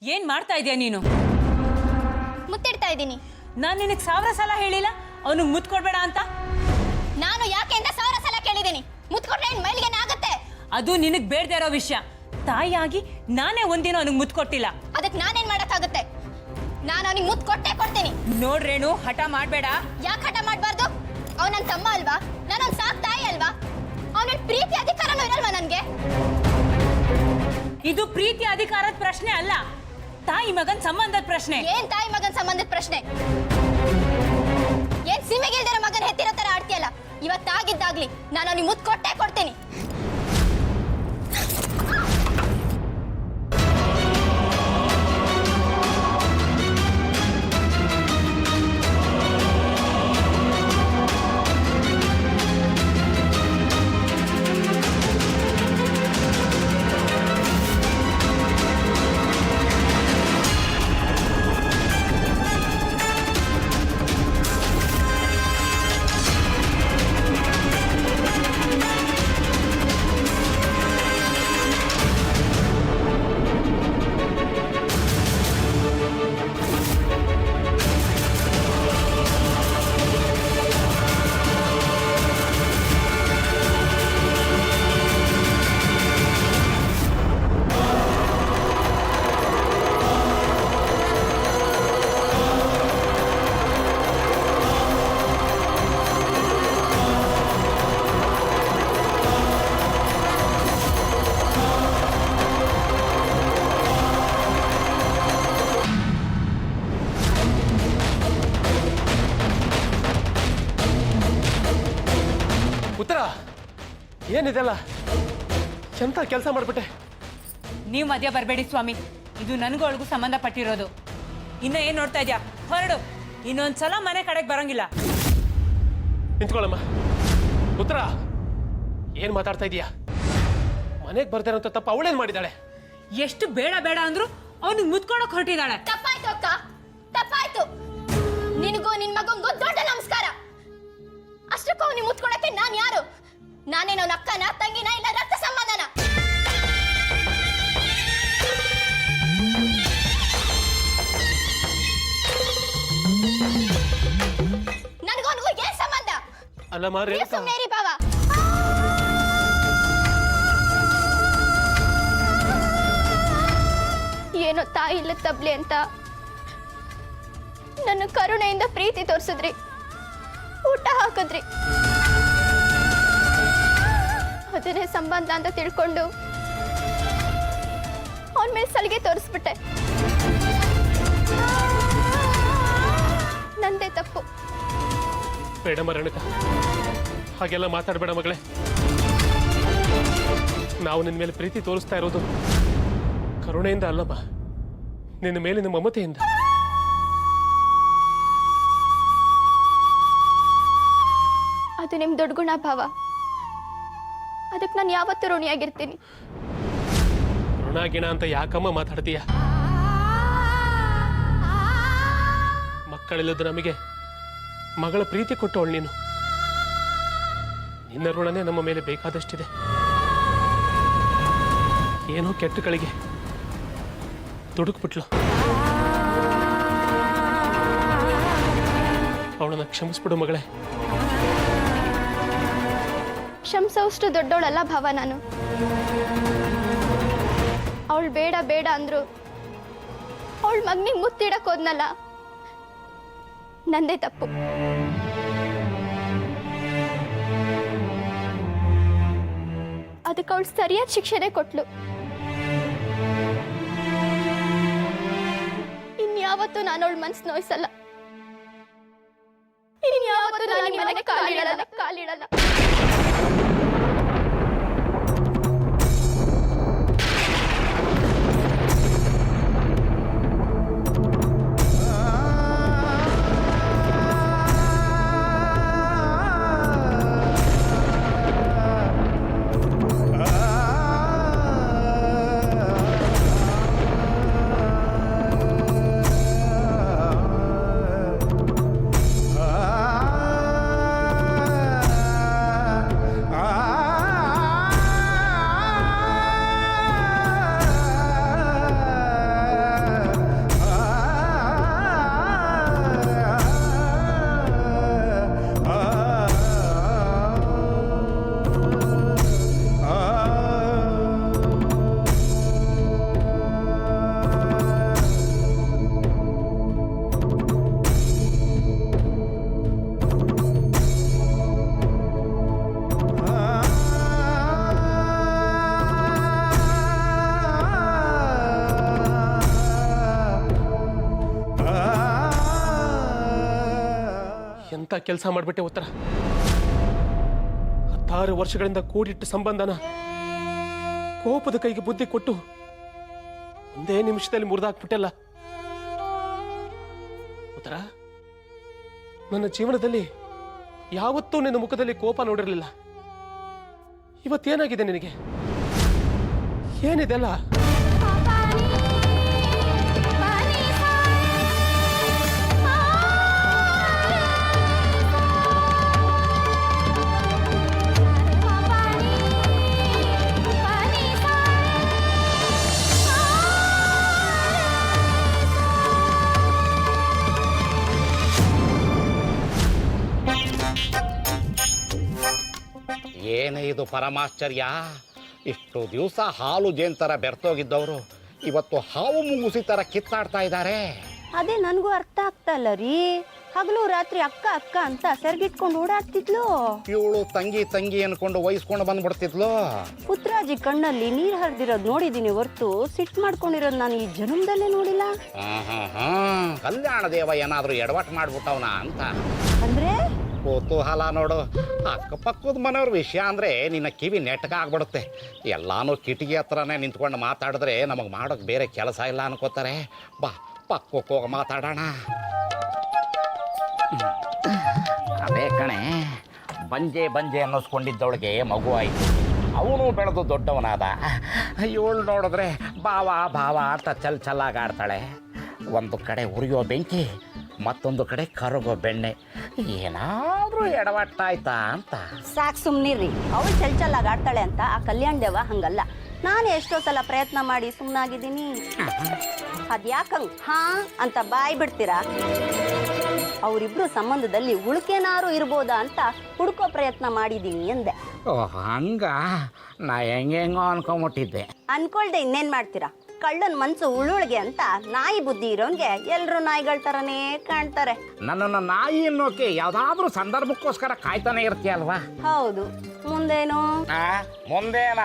ಏನ್ ಮಾಡ್ತಾ ಇದೀಯ ನೀನು? ಮುತ್ತಿಡ್ತಾ ಇದ್ದೀನಿ. ನಾನು ನಿನಗೆ 1000 ಸಲ ಹೇಳಿಲ್ಲ ಅವನಿಗೆ ಮುತ್ತು ಕೊಡ್ಬೇಡ ಅಂತ. ನಾನು ಯಾಕೆ ಅಂತ 1000 ಸಲ ಕೇಳಿದ್ದೀನಿ. ಮುತ್ತು ಕೊಟ್ರೆ ಏನ್ ಮೈಲಿಗೆನೇ ಆಗುತ್ತೆ? ಅದು ನಿನಗೆ ಬೇಡದೇ ಇರೋ ವಿಷಯ. ತಾಯಿಯಾಗಿ ನಾನೇ ಒಂದಿನ ಅವನಿಗೆ ಮುತ್ತು ಕೊಟ್ಟಿಲ್ಲ. ಅದಕ್ಕೆ ನಾನೇನ್ ಮಾಡಕ್ಕಾಗುತ್ತೆ? ನಾನು ಅವನಿಗೆ ಮುತ್ತು ಕೊಟ್ಟೆ ಕೊಡ್ತೀನಿ. ನೋಡ್ರೇನು, ಹಠ ಮಾಡಬೇಡ. ಯಾಕೆ ಹಠ ಮಾಡಬಾರ್ದು? ಅವನ ನನ್ನ ತಮ್ಮ ಅಲ್ವಾ? ನಾನು ಅವ್ನ ಸಾಕ್ ತಾಯಿ ಅಲ್ವಾ? ಅವನ ಪ್ರೀತಿ ಅಧಿಕಾರನೂ ಇರಲ್ವಾ ನನಗೆ? ಇದು ಪ್ರೀತಿ ಅಧಿಕಾರದ ಪ್ರಶ್ನೆ ಅಲ್ಲ, ತಾಯಿ ಮಗನ್ ಸಂಬಂಧದ ಪ್ರಶ್ನೆ. ಏನ್ ತಾಯಿ ಮಗನ್ ಸಂಬಂಧದ ಪ್ರಶ್ನೆ? ಏನ್ ಸೀಮೆಗಿಲ್ದಿರೋ ಮಗನ್ ಹೆತ್ತಿರೋ ತರ ಆಡ್ತೀಯಲ್ಲ. ಇವತ್ತಾಗಿದ್ದಾಗ್ಲಿ ನಾನು ಅವನಿಗೆ ಮುತ್ತು ಕೊಟ್ಟೆ ಕೊಡ್ತೀನಿ. ಉತ್ತರ ಏನಿದೆಲ್ಲ? ಎಂತ ಕೆಲಸ ಮಾಡ್ಬಿಟ್ಟೆ? ನೀವು ಮಧ್ಯ ಬರಬೇಡಿ ಸ್ವಾಮಿ, ಇದು ನನಗೊಳಗೂ ಸಂಬಂಧಪಟ್ಟಿರೋದು. ಇನ್ನು ಏನ್ ನೋಡ್ತಾ ಇದ್ಯಾ? ಹೊರಡು. ಇನ್ನೊಂದ್ಸಲ ಮನೆ ಕಡೆಗೆ ಬರಂಗಿಲ್ಲ. ನಿಂತ್ಕೊಳ್ಳಮ್ಮ. ಉತ್ತರ ಏನ್ ಮಾತಾಡ್ತಾ ಇದೀಯಾ? ಮನೆಗೆ ಬರ್ತಾರಂತ ತಪ್ಪ ಅವಳೇನ್ ಮಾಡಿದಾಳೆ? ಎಷ್ಟು ಬೇಡ ಬೇಡ ಅಂದ್ರು ಅವನಿಗೆ ಮುತ್ಕೊಳಕ್ ಹೊರಟಿದ್ದಾಳೆ. ತಪ್ಪಾಯ್ತು ಅಕ್ಕ, ತಪ್ಪಾಯ್ತು. ನಿನಗೂ ನಿನ್ ಮಗಂಗೂ ದೊಡ್ಡ ನಮಸ್ಕಾರ. ಅಷ್ಟಕ್ಕೂ ಅವನಿಗೆ ಮುತ್ಕೊಳಕ್ಕೆ ನಾನ್ ಯಾರು? ನಾನೇನೋ ಅಕ್ಕನ, ತಂಗಿನ, ಇಲ್ಲ ರಕ್ತ ಸಂಬಂಧನ? ನನಗೂ ಏನ್ ಸಂಬಂಧ? ಅಲ್ಲಮ್ಮ ರೇಣುಕಾ, ಮೇರಿ ಬಾವ. ಏನೋ ತಾಯಿ ಇಲ್ಲ ತಬ್ಲಿ ಅಂತ ನನ್ನ ಕರುಣೆಯಿಂದ ಪ್ರೀತಿ ತೋರಿಸಿದ್ರಿ, ಊಟ ಹಾಕಿದ್ರಿ. ಅದನ್ನೇ ಸಂಬಂಧ ಅಂತ ತಿಳ್ಕೊಂಡು ಅವನ ಮೇಲೆ ಸಲಿಗೆ ತೋರಿಸ್ಬಿಟ್ಟೆ. ನಂದೇ ತಪ್ಪು. ಬೇಡಮ್ಮ ರೇಣುಕಾ, ಹಾಗೆಲ್ಲ ಮಾತಾಡಬೇಡ ಮಗಳೇ. ನಾವು ನಿನ್ನ ಮೇಲೆ ಪ್ರೀತಿ ತೋರಿಸ್ತಾ ಇರೋದು ಕರುಣೆಯಿಂದ ಅಲ್ಲಮ್ಮ, ನಿನ್ನ ಮೇಲಿನ ಮಮತೆಯಿಂದ. ಅದು ನಿಮ್ ದೊಡ್ಡ ಗುಣ ಭಾವ. ಅದಕ್ಕೆ ನಾನು ಯಾವತ್ತೂ ಋಣಿಯಾಗಿರ್ತೀನಿ. ಋಣ ಗಿಣ ಅಂತ ಯಾಕಮ್ಮ ಮಾತಾಡ್ತೀಯ? ಮಕ್ಕಳಿಲ್ಲದ ನಮಗೆ ಮಗಳ ಪ್ರೀತಿ ಕೊಟ್ಟವಳು ನೀನು. ನಿನ್ನ ಋಣನೇ ನಮ್ಮ ಮೇಲೆ ಬೇಕಾದಷ್ಟಿದೆ. ಏನೋ ಕೆಟ್ಟಗಳಿಗೆ ದುಡುಕ್ಬಿಟ್ಲು. ಅವಳನ್ನ ಕ್ಷಮಿಸ್ಬಿಡು ಮಗಳೇ. ಕ್ಷಮಿಸೋಷ್ಟು ದೊಡ್ಡವಳಲ್ಲ ಭಾವ ನಾನು. ಅವಳು ಬೇಡ ಬೇಡ ಅಂದ್ರು ಅವಳ ಮಗನಿಗೆ ಮುತ್ತಿಡಕ್ ಹೋದ್ನಲ್ಲ, ನಂದೇ ತಪ್ಪು. ಅದಕ್ಕೆ ಅವಳು ಸರಿಯಾದ ಶಿಕ್ಷೆನೇ ಕೊಟ್ಲು. ಇನ್ಯಾವತ್ತೂ ನಾನು ಅವಳ ಮನ್ಸು ನೋಯಿಸಲ್ಲ. ಇನ್ಯಾವತ್ತೂ ನಾನು ಈ ಮನೆಗೆ ಕಾಲಿಡಲ್ಲ. ಅಂತ ಕೆಲಸ ಮಾಡ್ಬಿಟ್ಟೆ ಉತ್ತರ. 16 ವರ್ಷಗಳಿಂದ ಕೂಡಿಟ್ಟ ಸಂಬಂಧನ ಕೋಪದ ಕೈಗೆ ಬುದ್ಧಿ ಕೊಟ್ಟು ಒಂದೇ ನಿಮಿಷದಲ್ಲಿ ಮುರಿದಾಕ್ಬಿಟ್ಟಲ್ಲ ಉತ್ತರ. ನನ್ನ ಜೀವನದಲ್ಲಿ ಯಾವತ್ತೂ ನಿನ್ನ ಮುಖದಲ್ಲಿ ಕೋಪ ನೋಡಿರಲಿಲ್ಲ. ಇವತ್ತೇನಾಗಿದೆ ನಿನಗೆ? ಏನಿದೆಲ್ಲ? ಏನೇ ಇದು ಪರಮಾಶ್ಚರ್ಯ! ಇಷ್ಟು ದಿವಸ ಹಾಲು ಜೇನ್ ಥರ ಬೆರ್ತೋಗಿದ್ದವರು ಇವತ್ತು ಹಾವು ಮುಂಗುಸಿ ಥರ ಕಿತ್ತಾಡ್ತಾ ಇದ್ದಾರೆ. ಅದೇ ನನಗೂ ಅರ್ಥ ಆಗ್ತಾ ಇಲ್ಲ ರೀ. ಹಗಲು ರಾತ್ರಿ ಅಕ್ಕ ಅಕ್ಕ ಅಂತ ಸೆರ್ಗಿಟ್ಕೊಂಡು ಓಡಾಡ್ತಿದ್ಲು. ಇವಳು ತಂಗಿ ತಂಗಿ ಅನ್ಕೊಂಡು ವಹಿಸ್ಕೊಂಡು ಬಂದ್ಬಿಡ್ತಿದ್ಲು. ಪುತ್ರಾಜಿ ಕಣ್ಣಲ್ಲಿ ನೀರು ಹರಿದಿರೋದು ನೋಡಿದೀನಿ ಹೊರ್ತು ಸಿಟ್ಟು ಮಾಡ್ಕೊಂಡಿರೋದು ನಾನು ಈ ಜನ್ಮದಲ್ಲೇ ನೋಡಿಲ್ಲ. ಕಲ್ಯಾಣ ದೇವ ಏನಾದ್ರೂ ಎಡವಟ್ ಮಾಡ್ಬಿಟ್ಟವನ ಅಂತ ಅಂದ್ರೆ ಕುತೂಹಲ ನೋಡು. ಅಕ್ಕಪಕ್ಕದ ಮನೆಯವ್ರ ವಿಷಯ ಅಂದ್ರೆ ನಿನ್ನ ಕಿವಿ ನೆಟ್ಗ ಆಗ್ಬಿಡುತ್ತೆ. ಎಲ್ಲಾನು ಕಿಟಕಿ ಹತ್ರನೇ ನಿಂತ್ಕೊಂಡು ಮಾತಾಡಿದ್ರೆ ನಮಗೆ ಮಾಡೋಕೆ ಬೇರೆ ಕೆಲಸ ಇಲ್ಲ ಅನ್ಕೋತಾರೆ. ಬಾ ಪಕ್ಕಕ್ಕೆ ಹೋಗಿ ಮಾತಾಡೋಣ. ಅದೇ ಕಣೆ, ಬಂಜೆ ಬಂಜೆ ಅನ್ನಿಸ್ಕೊಂಡಿದ್ದವಳಿಗೆ ಮಗು ಆಯಿತು. ಅವನು ಬೆಳೆದು ದೊಡ್ಡವನಾದ. ಇವಳು ನೋಡಿದ್ರೆ ಬಾವ ಬಾವ ಅಂತ ಚಲ್ಲಾಗಾಡ್ತಾಳೆ. ಒಂದು ಕಡೆ ಉರಿಯೋ ಬೆಂಕಿ, ಮತ್ತೊಂದು ಕಡೆ ಕರಗೋ ಬೆಣ್ಣೆ. ಏನಾದ್ರೂ ಎಡವಟ್ಟಾಯ್ತಾ ಅಂತ. ಸಾಕು ಸುಮ್ನಿರ್ರಿ. ಅವಳು ಚಲ್ಚಲ್ಲಾಗಿ ಆಡ್ತಾಳೆ ಅಂತ ಆ ಕಲ್ಯಾಣ ದೇವ ಹಂಗಲ್ಲ. ನಾನು ಎಷ್ಟೋ ಸಲ ಪ್ರಯತ್ನ ಮಾಡಿ ಸುಮ್ಮನಾಗಿದ್ದೀನಿ. ಅದ್ಯಾಕಂಗ್ ಹಾ ಅಂತ ಬಾಯ್ ಬಿಡ್ತೀರಾ? ಅವರಿಬ್ರು ಸಂಬಂಧದಲ್ಲಿ ಉಳ್ಕೆನಾರು ಇರ್ಬೋದಾ ಅಂತ ಹುಡ್ಕೋ ಪ್ರಯತ್ನ ಮಾಡಿದ್ದೀನಿ ಎಂದೆ. ಓಹ್ ಹಂಗ? ನಾ ಹೆಂಗೆಂಗೋ ಅನ್ಕೊಂಬಿಟ್ಟಿದ್ದೆ. ಅನ್ಕೊಳ್ದೆ ಇನ್ನೇನ್ ಮಾಡ್ತೀರಾ? ಕಳ್ಳನ ಮನ್ಸು ಉಳುಳ್ಗೆ ಅಂತ ನಾಯಿ ಬುದ್ಧಿ ಇರೋನ್ಗೆ ಎಲ್ರು ನಾಯಿಗಳ ತರನೇ ಕಾಣ್ತಾರೆ. ನನ್ನನ್ನು ನಾಯಿ ಅನ್ನೋಕೆ ಯಾವ್ದಾದ್ರೂ ಸಂದರ್ಭಕ್ಕೋಸ್ಕರ ಕಾಯ್ತಾನೆ ಇರ್ತೀಯಲ್ವಾ? ಹೌದು. ಮುಂದೇನು? ಮುಂದೇನ?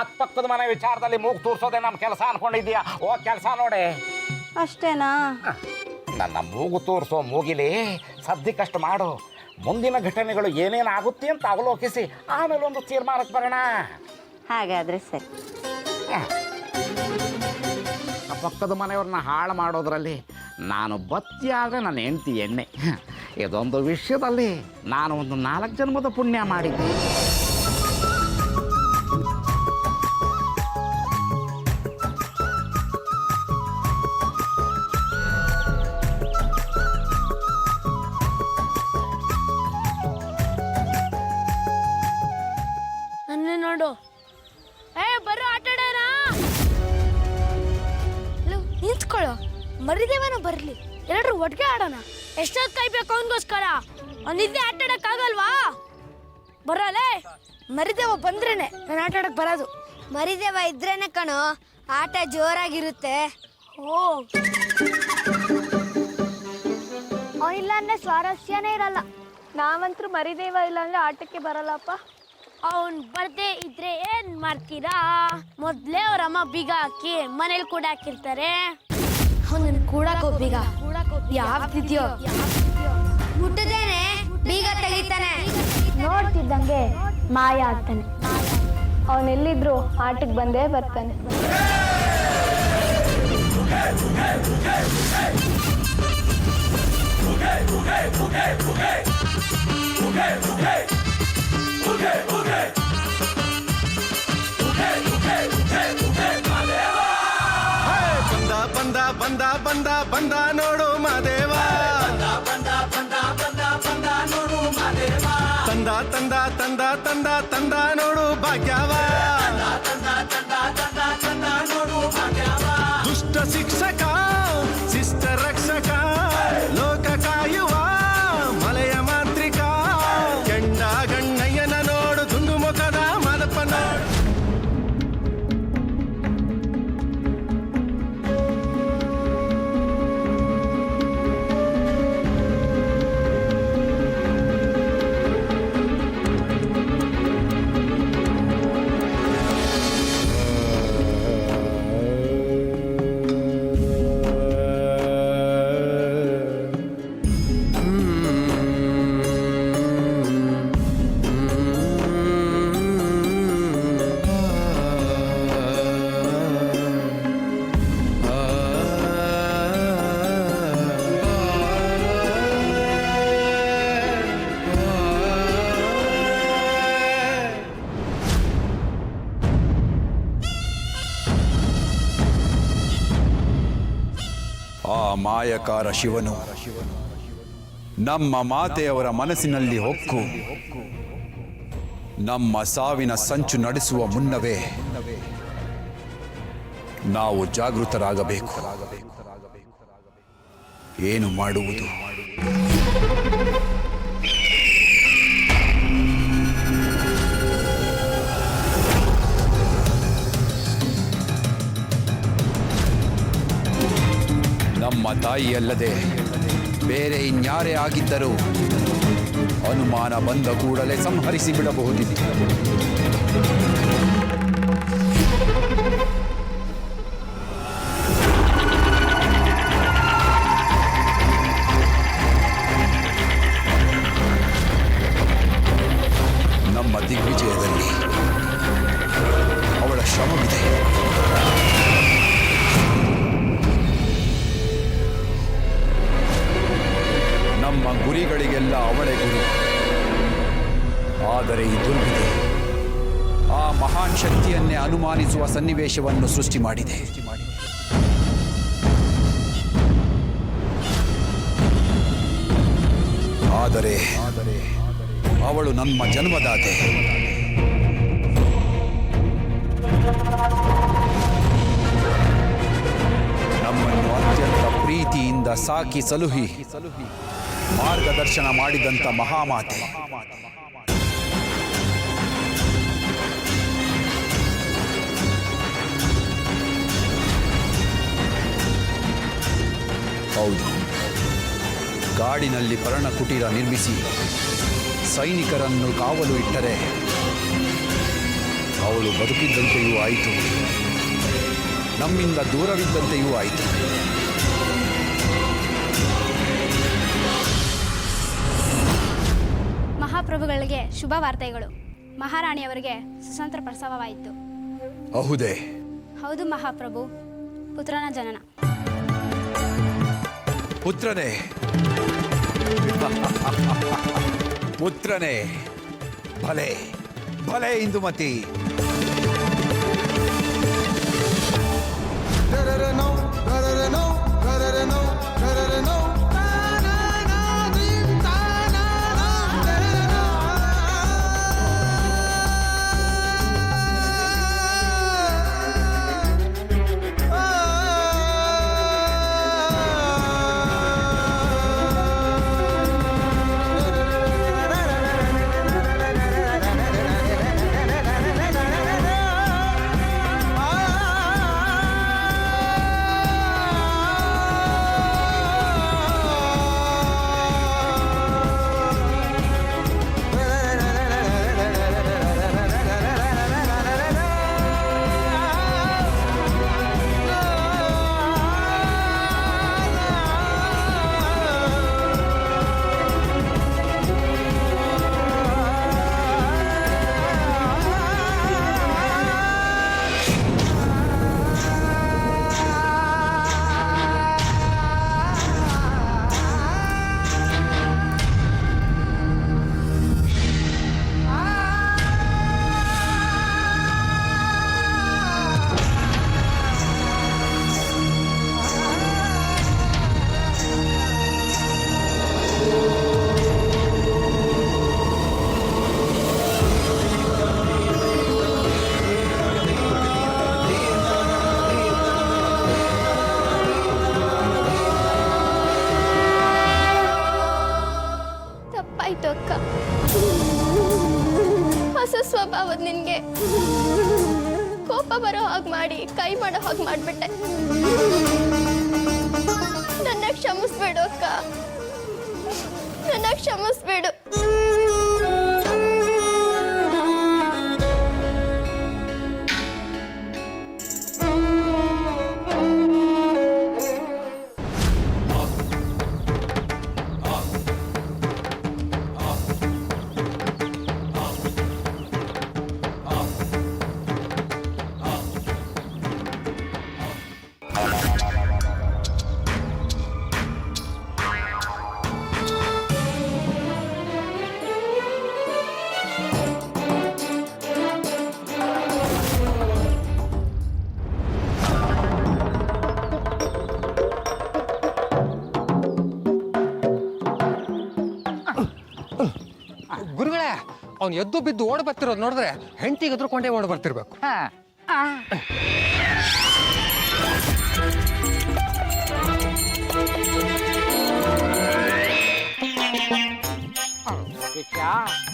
ಅಕ್ಕಪಕ್ಕದ ಮನೆ ವಿಚಾರದಲ್ಲಿ ಮೂಗು ತೂರ್ಸೋದೆ ನಮ್ಮ ಕೆಲಸ ಅನ್ಕೊಂಡಿದ್ಯಾ? ಓ ಕೆಲಸ ನೋಡೆ. ಅಷ್ಟೇನಾ? ನನ್ನ ಮೂಗು ತೋರಿಸೋ ಮೂಗಿಲಿ ಸದ್ಯಕ್ಕಷ್ಟು ಮಾಡು. ಮುಂದಿನ ಘಟನೆಗಳು ಏನೇನಾಗುತ್ತೆ ಅಂತ ಅವಲೋಕಿಸಿ ಆಮೇಲೆ ಒಂದು ತೀರ್ಮಾನಕ್ಕೆ ಬರೋಣ. ಹಾಗಾದ್ರೆ ಸರಿ. ಪಕ್ಕದ ಮನೆಯವ್ರನ್ನ ಹಾಳು ಮಾಡೋದ್ರಲ್ಲಿ ನಾನು ಬತ್ತಿ ಆದರೆ ನನ್ನ ಹೆಂಡತಿ ಎಣ್ಣೆ. ಇದೊಂದು ವಿಷಯದಲ್ಲಿ ನಾನು ಒಂದು 4 ಜನ್ಮದ ಪುಣ್ಯ ಮಾಡಿದ್ದೆ. ನನ್ನ ನೋಡು. ಬರೋ ಆಟಾಡೋಣ. ನಿಂತ್ಕೊಳ್ಳೋ. ಮರಿದೇವನ ಬರ್ಲಿ, ಎಲ್ಲರೂ ಒಟ್ಟಿಗೆ ಆಡೋಣ. ಎಷ್ಟೊತ್ತು ಕಾಯ್ಬೇಕು ಅವನಿಗೋಸ್ಕರ? ಅವನಿದ್ದೆ ಆಟಾಡಕ್ಕಾಗಲ್ವಾ? ಬರಲೇ. ಮರಿದೇವ ಬಂದ್ರೇನೆ ನಾನು ಆಟಾಡಕ್ ಬರೋದು. ಮರಿದೇವ ಇದ್ರೇನೆ ಕಣೋ ಆಟ ಜೋರಾಗಿರುತ್ತೆ. ಓ, ಅವನಿಲ್ಲ ಅಂದ್ರೆ ಸ್ವಾರಸ್ಯನೇ ಇರಲ್ಲ. ನಾವಂತರೂ ಮರಿದೇವ ಇಲ್ಲ ಅಂದ್ರೆ ಆಟಕ್ಕೆ ಬರಲ್ಲಪ್ಪ. ಅವನ್ ಬರ್ದೇ ಇದ್ರೆ ಏನ್ ಮಾಡ್ತೀರಾ? ಮೊದ್ಲೇ ಅವ್ರಮ್ಮ ಬೀಗ ಹಾಕಿ ಮನೇಲಿ ಕೂಡ ಹಾಕಿರ್ತಾರೆ. ಅವನನ್ನ ಕೂಡಾಕೋ ಬೀಗ ಯಾವ್ದಿದ್ಯೋ ಮುಟ್ಟದೇನೆ ಬೀಗ ತೆಗಿತಾನೆ. ನೋಡ್ತಿದ್ದಂಗೆ ಮಾಯ ಆಗ್ತಾನೆ. ಅವನೆಲ್ಲಿದ್ರು ಆಟಕ್ಕೆ ಬಂದೇ ಬರ್ತಾನೆ. ಬಂದ ಬಂದ ಬಂದ ಬಂದ ನೋಡು ಮಾದೇವ. ತಂದ ತಂದ ತಂದ ತಂದ ತಂದ ನೋಡು ಭಾಗ್ಯವ. ದುಷ್ಟ ಶಿಕ್ಷಕ ಶಿಷ್ಟ ರಕ್ಷಕ ಲೋಕ ಕಾಯುವ ಮಲೆಯ ಮಾಂತ್ರಿಕ. ಗಂಡ ಗಣ್ಣಯ್ಯನ ನೋಡು ದುಂಡು ಮುಖದ ಮಾದಪ್ಪ ನೋಡು. ಆ ಮಾಯಕಾರ ಶಿವನು ನಮ್ಮ ಮಾತೆಯವರ ಮನಸ್ಸಿನಲ್ಲಿ ಹೊಕ್ಕು ನಮ್ಮ ಸಾವಿನ ಸಂಚು ನಡೆಸುವ ಮುನ್ನವೇ ನಾವು ಜಾಗೃತರಾಗಬೇಕು. ಏನು ಮಾಡುವುದು? ನಮ್ಮ ತಾಯಿಯಲ್ಲದೆ ಬೇರೆ ಇನ್ಯಾರೇ ಆಗಿದ್ದರೂ ಅನುಮಾನ ಬಂದ ಕೂಡಲೇ ಸಂಹರಿಸಿ ಬಿಡಬಹುದಿದೆ. ನಮ್ಮ ದಿಗ್ವಿಜಯದಲ್ಲಿ ಅವಳ ಶ್ರಮವಿದೆ. ನಮ್ಮ ಗುರಿಗಳಿಗೆಲ್ಲ ಅವಳೇ ಗುರು. ಆದರೆ ಈ ದುರ್ವಿಧಿ ಆ ಮಹಾನ್ ಶಕ್ತಿಯನ್ನೇ ಅನುಮಾನಿಸುವ ಸನ್ನಿವೇಶವನ್ನು ಸೃಷ್ಟಿ ಮಾಡಿದೆ. ಆದರೆ ಅವಳು ನಮ್ಮ ಜನ್ಮದಾತೆ. ನಮ್ಮನ್ನು ಅತ್ಯಂತ ಪ್ರೀತಿಯಿಂದ ಸಾಕಿ ಸಲುಹಿ ಮಾರ್ಗದರ್ಶನ ಮಾಡಿದಂಥ ಮಹಾಮಾತೆ. ಹೌದು, ಕಾಡಿನಲ್ಲಿ ಪರ್ಣಕುಟೀರ ನಿರ್ಮಿಸಿ ಸೈನಿಕರನ್ನು ಕಾವಲು ಇಟ್ಟರೆ ಅವಳು ಬದುಕಿದ್ದಂತೆಯೂ ಆಯಿತು, ನಮ್ಮಿಂದ ದೂರವಿದ್ದಂತೆಯೂ ಆಯಿತು. ಮಹಾಪ್ರಭುಗಳಿಗೆ ಶುಭ ವಾರ್ತೆಗಳು. ಮಹಾರಾಣಿಯವರಿಗೆ ಸುಸಂತ್ರ ಪ್ರಸವವಾಯಿತು. ಹೌದೇ? ಹೌದು ಮಹಾಪ್ರಭು, ಪುತ್ರನ ಜನನ. ಪುತ್ರನೇ, ಪುತ್ರನೇ, ಭಲೆ ಭಲೆ ಇಂದುಮತಿ. ತಪ್ಪಾಯ್ತು ಅಕ್ಕ. ಹೊಸ ಸ್ವಭಾವದ ನಿನ್ಗೆ ಕೋಪ ಬರೋ ಹಾಗೆ ಮಾಡಿ ಕೈ ಮಾಡೋ ಹಾಗೆ ಮಾಡ್ಬಿಟ್ಟೆ. ನನ್ನ ಕ್ಷಮಿಸ್ಬೇಡು ಅಕ್ಕ, ನನ್ನ ಕ್ಷಮಿಸ್ಬೇಡು. ಅವ್ನು ಎದ್ದು ಬಿದ್ದು ಓಡ್ ಬರ್ತಿರೋದು ನೋಡಿದ್ರೆ ಹೆಂಡತಿಗೆ ಎದ್ರುಕೊಂಡೇ ಓಡ್ ಬರ್ತಿರ್ಬೇಕು.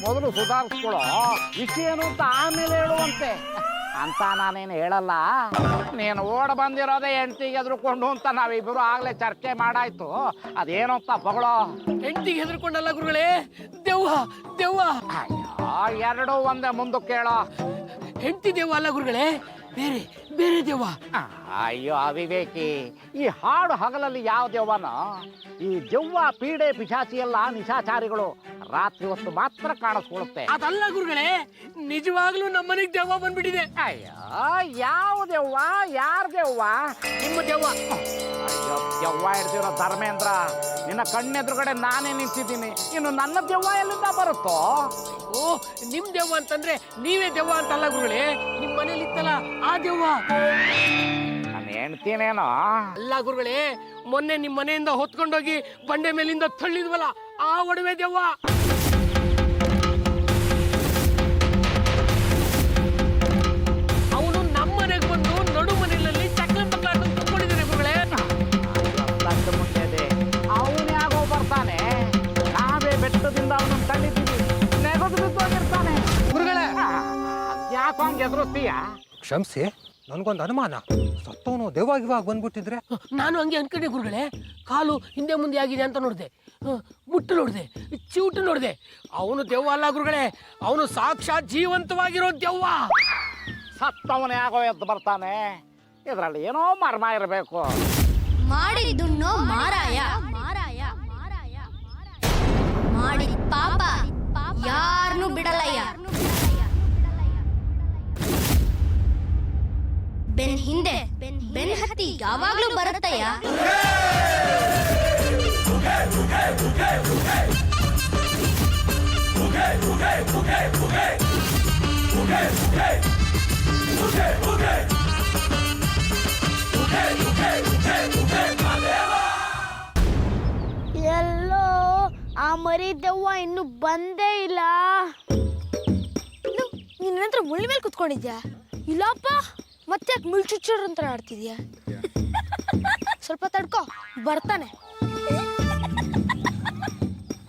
ಮೊದಲು ಸುಧಾರಿಸ್ಕೊಳ್ಳೋ, ವಿಷಯ ಏನು ಅಂತ ಆಮೇಲೆ ಹೇಳುವಂತೆ ಅಂತ ನಾನೇನು ಹೇಳಲ್ಲ. ನೀನು ಓಡ್ ಬಂದಿರೋದೇ ಹೆಂಡತಿಗೆ ಎದ್ರುಕೊಂಡು ಅಂತ ನಾವಿಬ್ಬರು ಆಗ್ಲೇ ಚರ್ಚೆ ಮಾಡಾಯ್ತು. ಅದೇನು ಅಂತ ಬಗಳೋ. ಹೆಂಡತಿಗೆ ಹೆದರ್ಕೊಂಡಲ್ಲ ಗುರುಗಳೇ, ದೆವ್ವ ದೆವ್ವ. ಎರಡು ಒಂದೇ ಮುಂದಕ್ಕೆ ಹೇಳೋ. ಹೆಂಡತಿ ದೆವ್ವ ಅಲ್ಲ ಗುರುಗಳೇ, ಬೇರೆ ಬೇರೆ ದೆವ್ವ. ಅಯ್ಯೋ ಅವಿವೇಕಿ, ಈ ಹಾಡು ಹಗಲಲ್ಲಿ ಯಾವ ದೆವ್ವನೋ? ಈ ದೆವ್ವ ಪೀಡೆ ಪಿಶಾಚಿ ಎಲ್ಲ ನಿಶಾಚಾರಿಗಳು, ರಾತ್ರಿ ಹೊತ್ತು ಮಾತ್ರ ಕಾಣಿಸ್ಕೊಳ್ಳುತ್ತೆ. ಅದಲ್ಲ ಗುರುಗಳೇ, ನಿಜವಾಗ್ಲೂ ನಮ್ಮನೆಗೆ ದೆವ್ವ ಬಂದ್ಬಿಟ್ಟಿದೆ. ಅಯ್ಯೋ ಯಾವ ದೆವ್ವ? ಯಾರ ದೆವ್ವ? ನಿಮ್ಮ ದೆವ್ವ. ಅಯ್ಯೋ ದೆವ್ವ ಹಿಡ್ದಿರೋ ಧರ್ಮೇಂದ್ರ, ನಿನ್ನ ಕಣ್ಣೆದುರುಗಡೆ ನಾನೇ ನಿಂತಿದ್ದೀನಿ, ಇನ್ನು ನನ್ನ ದೆವ್ವ ಎಲ್ಲಿಂದ ಬರುತ್ತೋ? ಓ, ನಿಮ್ ದೆವ್ವ ಅಂತಂದ್ರೆ ನೀವೇ ದೆವ್ವ ಅಂತಲ್ಲ ಗುರುಗಳೇ, ನಿಮ್ ಮನೇಲಿ ಇತ್ತಲ್ಲ ಆ ದೆವ್ವ. ನಾನು ಹೆಣ್ತೀನೇನೋ? ಅಲ್ಲ ಗುರುಗಳೇ, ಮೊನ್ನೆ ನಿಮ್ ಮನೆಯಿಂದ ಹೊತ್ಕೊಂಡೋಗಿ ಬಂಡೆ ಮೇಲಿಂದ ತಳ್ಳಿದ್ವಲ್ಲ ಆ ಒಡವೆ ದೆವ್ವ. ಅವನು ನಮ್ಮ ಮನೆಗೆ ಬಂದು ನಡು ಮನೆಯಲ್ಲಿ ಚಕ್ರ ಪಕ್ಲ ತುಂಬಿಕೊಂಡಿದ್ದಾನೆ ಗುರುಗಳೇ. ಅವನೇ ಆಗೋ ಬರ್ತಾನೆ, ನಾವೇ ಬೆಟ್ಟದಿಂದ ಅವನನ್ನು ತಳ್ಳಿದ್ದೀವಿ, ನೆಗೆದು ಬಿದ್ದೋಗಿರ್ತಾನೆ. ಗುರುಗಳೇ, ಯಾಕೋ ಹಂಗೆ ಎದುರಿಸ್ತೀಯ? ಕ್ಷಮಿಸಿ, ನನ್ಗೊಂದು ಅನುಮಾನ. ಸತ್ತವನು ದೆವ್ವಾಗಿವಾಗ ಬಂದ್ಬಿಟ್ಟಿದ್ರೆ? ನಾನು ಹಂಗೆ ಅನ್ಕೊಂಡೆ ಗುರುಗಳೇ. ಕಾಲು ಹಿಂದೆ ಮುಂದೆ ಆಗಿದೆ ಅಂತ ನೋಡಿದೆ, ಮುಟ್ಟು ನೋಡಿದೆ, ಚಿವುಟು ನೋಡಿದೆ. ಅವನು ದೆವ್ವ ಅಲ್ಲ ಗುರುಗಳೇ, ಅವನು ಸಾಕ್ಷಾತ್ ಜೀವಂತವಾಗಿರೋ ದೆವ್ವ. ಸತ್ತವನೇ ಆಗೋ ಎದ್ದು ಬರ್ತಾನೆ, ಇದರಲ್ಲಿ ಏನೋ ಮರ್ಮ ಇರಬೇಕು. ಮಾಡಿದ್ದುಣ್ಣೋ ಮಾರಾಯ, ಮಾಡಿದ ಪಾಪ ಯಾರನ್ನೂ ಬಿಡಲ್ಲಯ್ಯ. ಬೆನ್ ಹಿಂದೆ ಬೆನ್ ಹತ್ತಿ ಯಾವಾಗ್ಲೂ ಬರುತ್ತಯ್ಯ. ಎಲ್ಲೋ ಆ ಮರಿ ದೆವ್ವ ಇನ್ನು ಬಂದೇ ಇಲ್ಲ. ನಿನ್ನ ಹತ್ರ ಮುಳ್ಳಿ ಮೇಲೆ ಕುತ್ಕೊಂಡಿದ್ಯಾ? ಇಲ್ಲಪ್ಪ, ಮತ್ತೆ ಯಾಕೆ ಮುಳ್ಚುಚ್ಚೋರ್ ಅಂತ ಆಡ್ತಿದ್ಯಾ? ಸ್ವಲ್ಪ ತಡ್ಕೋ, ಬರ್ತಾನೆ.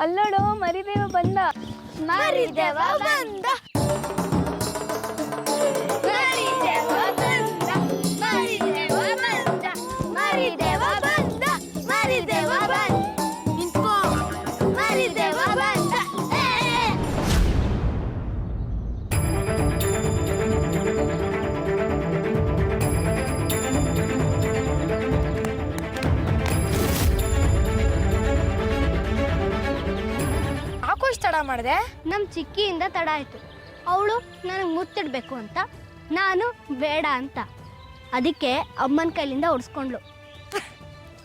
ಅಲ್ಲೋಡು, ಮರಿದೇವ ಬಂದ. ಮರಿದೇವ ಬಂದ, ಮರಿದೇವ ಬಂದ, ಮರಿದೇವ ಬಂದ, ಮರಿದೇವ ಬಂದ, ಮರಿದೇವ ಬಂದ. ನಿಂತ್ಕೋ, ಮರಿದೇವ ಬಂದ. ಯಾಕೋ ಇಷ್ಟು ತಡ ಮಾಡಿದೆ? ನಮ್ಮ ಚಿಕ್ಕಿಯಿಂದ ತಡ ಆಯ್ತು. ಅವಳು ನನಗೆ ಮುತ್ತಿಡ್ಬೇಕು ಅಂತ, ನಾನು ಬೇಡ ಅಂತ. ಅದಕ್ಕೆ ಅಮ್ಮನ ಕೈಲಿಂದ ಹೊಡ್ಸ್ಕೊಂಡ್ಲು.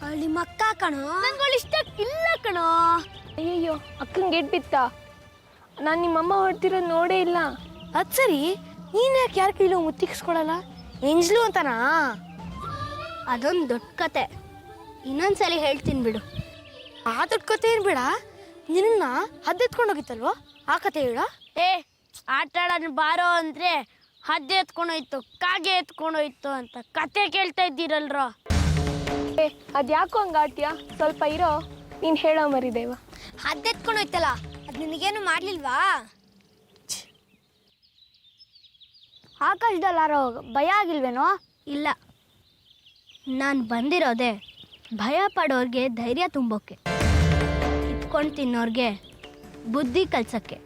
ಅವಳು ನಿಮ್ಮ ಅಕ್ಕ ಕಣೋ. ನಂಗಳು ಇಷ್ಟ ಇಲ್ಲ ಕಣೋ. ಅಯ್ಯಯ್ಯೋ, ಅಕ್ಕಂಗೆ ಏಟ್ ಬಿತ್ತ? ನಾನು ನಿಮ್ಮಮ್ಮ ಹೊಡ್ತಿರೋದು ನೋಡೇ ಇಲ್ಲ. ಅದು ಸರಿ, ನೀನು ಯಾಕೆ ಯಾರ ಕೈಲೂ ಮುತ್ತಿಕ್ಸ್ಕೊಳಲ್ಲ? ಎಂಜ್ಲು ಅಂತನಾ? ಅದೊಂದು ದೊಡ್ಡ ಕತೆ, ಇನ್ನೊಂದ್ಸಲಿ ಹೇಳ್ತೀನಿ ಬಿಡು. ಆ ದೊಡ್ಡ ಕತೆ ಏನು ಬೇಡ, ನಿನ್ನ ಹದ್ದೆತ್ಕೊಂಡು ಹೋಗಿತ್ತಲ್ವ, ಆ ಕತೆ ಹೇಳ. ಆಟ ಆಡೋಣ ಬಾರೋ ಅಂದ್ರೆ ಹದ್ದೆ ಎತ್ಕೊಂಡೋಯ್ತು, ಕಾಗೆ ಎತ್ಕೊಂಡೋಯ್ತು ಅಂತ ಕತೆ ಕೇಳ್ತಾ ಇದ್ದೀರಲ್ರ. ಅದ್ಯಾಕೋ ಹಂಗ ಆಡ್ತೀಯ? ಸ್ವಲ್ಪ ಇರೋ, ನೀನು ಹೇಳೋ ಮರಿದೇವ. ಹದ್ದೆತ್ಕೊಂಡು ಹೋಯ್ತಲ್ಲ, ಅದು ನಿನಗೇನು ಮಾಡ್ಲಿಲ್ವಾ? ಆಕಾಶದಲ್ಲಾರೋ ಭಯ ಆಗಿಲ್ವೇನೋ? ಇಲ್ಲ, ನಾನು ಬಂದಿರೋದೆ ಭಯ ಪಡೋರ್ಗೆ ಧೈರ್ಯ ತುಂಬೋಕೆ, ಇಟ್ಕೊಂಡು ತಿನ್ನೋರ್ಗೆ ಬುದ್ಧಿ ಕಲ್ಸಕ್ಕೆ.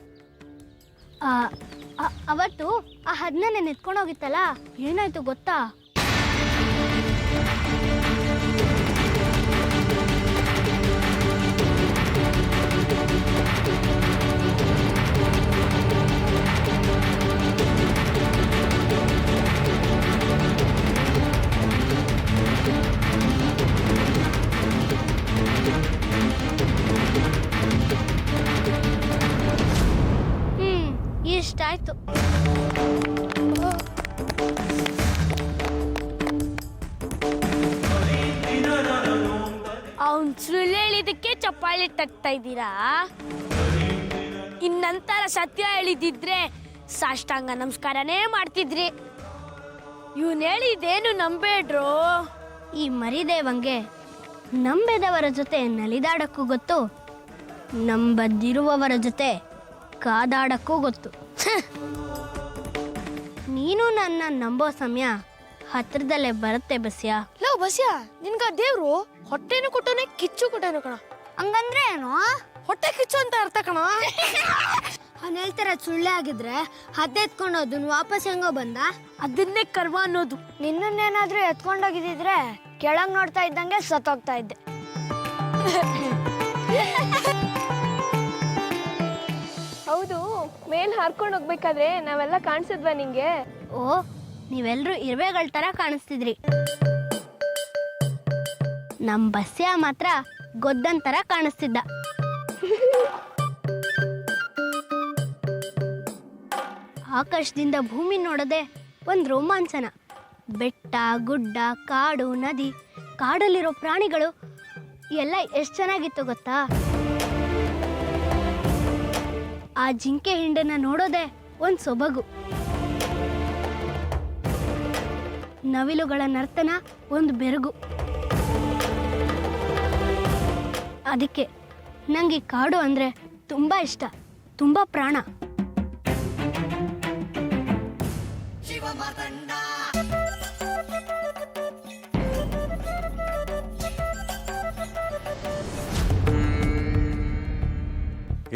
ಅವತ್ತು ಆ ಹದ್ನ ಎತ್ಕೊಂಡು ಹೋಗಿತ್ತಲ್ಲ, ಏನಾಯ್ತು ಗೊತ್ತಾ? ಇಷ್ಟಾಯ್ತು. ಅವನ್ ಸುಳ್ಳು ಹೇಳಿದಕ್ಕೆ ಚಪ್ಪಾಳಿ ತಟ್ತಾ ಇದ್ದೀರಾ? ಇನ್ನಂತರ ಸತ್ಯ ಹೇಳಿದಿದ್ರೆ ಸಾಷ್ಟಾಂಗ ನಮಸ್ಕಾರನೇ ಮಾಡ್ತಿದ್ರಿ. ಇವನ್ ಹೇಳಿದೇನು ನಂಬೇಡ್ರು. ಈ ಮರಿದೇವಂಗೆ ನಂಬೆದವರ ಜೊತೆ ನಲಿದಾಡಕ್ಕೂ ಗೊತ್ತು, ನಂಬದಿರುವವರ ಜೊತೆ ಕಾದಾಡಕ್ಕೂ ಗೊತ್ತು. ನೀನು ನನ್ನ ನಂಬೋ ಸಮಯ ಹತ್ರದಲ್ಲೇ ಬರುತ್ತೆ ಬಸ್ಯ. ಲೋ ಬಸ್ಯ, ನಿನ್ಗ ದೇವ್ರು ಹೊಟ್ಟೆನು ಕೊಟ್ಟನೆ ಕಿಚ್ಚು ಕೊಟ್ಟನು ಕಣ. ಹಂಗಂದ್ರೆ ಏನು? ಹೊಟ್ಟೆ ಕಿಚ್ಚು ಅಂತ ಅರ್ಥ ಕಣ. ಅವ್ನು ಹೇಳ್ತಾರ ಸುಳ್ಳೆ ಆಗಿದ್ರೆ ಹದ್ದೆ ಎತ್ಕೊಂಡು ಅದನ್ನ ವಾಪಸ್ ಹೆಂಗೋ ಬಂದ? ಅದನ್ನೇ ಕರ್ಮ ಅನ್ನೋದು. ನಿನ್ನನ್ನೇನಾದ್ರೂ ಎತ್ಕೊಂಡೋಗಿದ್ರೆ ಕೆಳಗ್ ನೋಡ್ತಾ ಇದ್ದಂಗೆ ಸತ್ತೋಗ್ತಾ ಇದ್ದೆ. ಹೌದು, ಮೇಲ್ ಹಾರ್ಕೊಂಡು ಹೋಗ್ಬೇಕಾದ್ರೆ ನಾವೆಲ್ಲ ಕಾಣಿಸಿದ್ವಾ ನಿಂಗೆ? ಓ, ನೀವೆಲ್ರೂ ಇರುವೆಗಳ ತರ ಕಾಣಿಸ್ತಿದ್ರಿ. ನಮ್ ಬಸ್ಯ ಮಾತ್ರ ಗೊದ್ದನ್ ತರ ಕಾಣಿಸ್ತಿದ್ದ. ಆಕಾಶದಿಂದ ಭೂಮಿ ನೋಡದೆ ಒಂದ್ ರೋಮಾಂಚನ. ಬೆಟ್ಟ, ಗುಡ್ಡ, ಕಾಡು, ನದಿ, ಕಾಡಲ್ಲಿರೋ ಪ್ರಾಣಿಗಳು ಎಲ್ಲ ಎಷ್ಟು ಚೆನ್ನಾಗಿತ್ತು ಗೊತ್ತಾ? ಆ ಜಿಂಕೆ ಹಿಂಡನ್ನ ನೋಡೋದೆ ಒಂದ್ ಸೊಬಗು. ನವಿಲುಗಳ ನರ್ತನ ಒಂದು ಬೆರಗು. ಅದಕ್ಕೆ ನಂಗೆ ಈ ಕಾಡು ಅಂದ್ರೆ ತುಂಬಾ ಇಷ್ಟ, ತುಂಬಾ ಪ್ರಾಣ.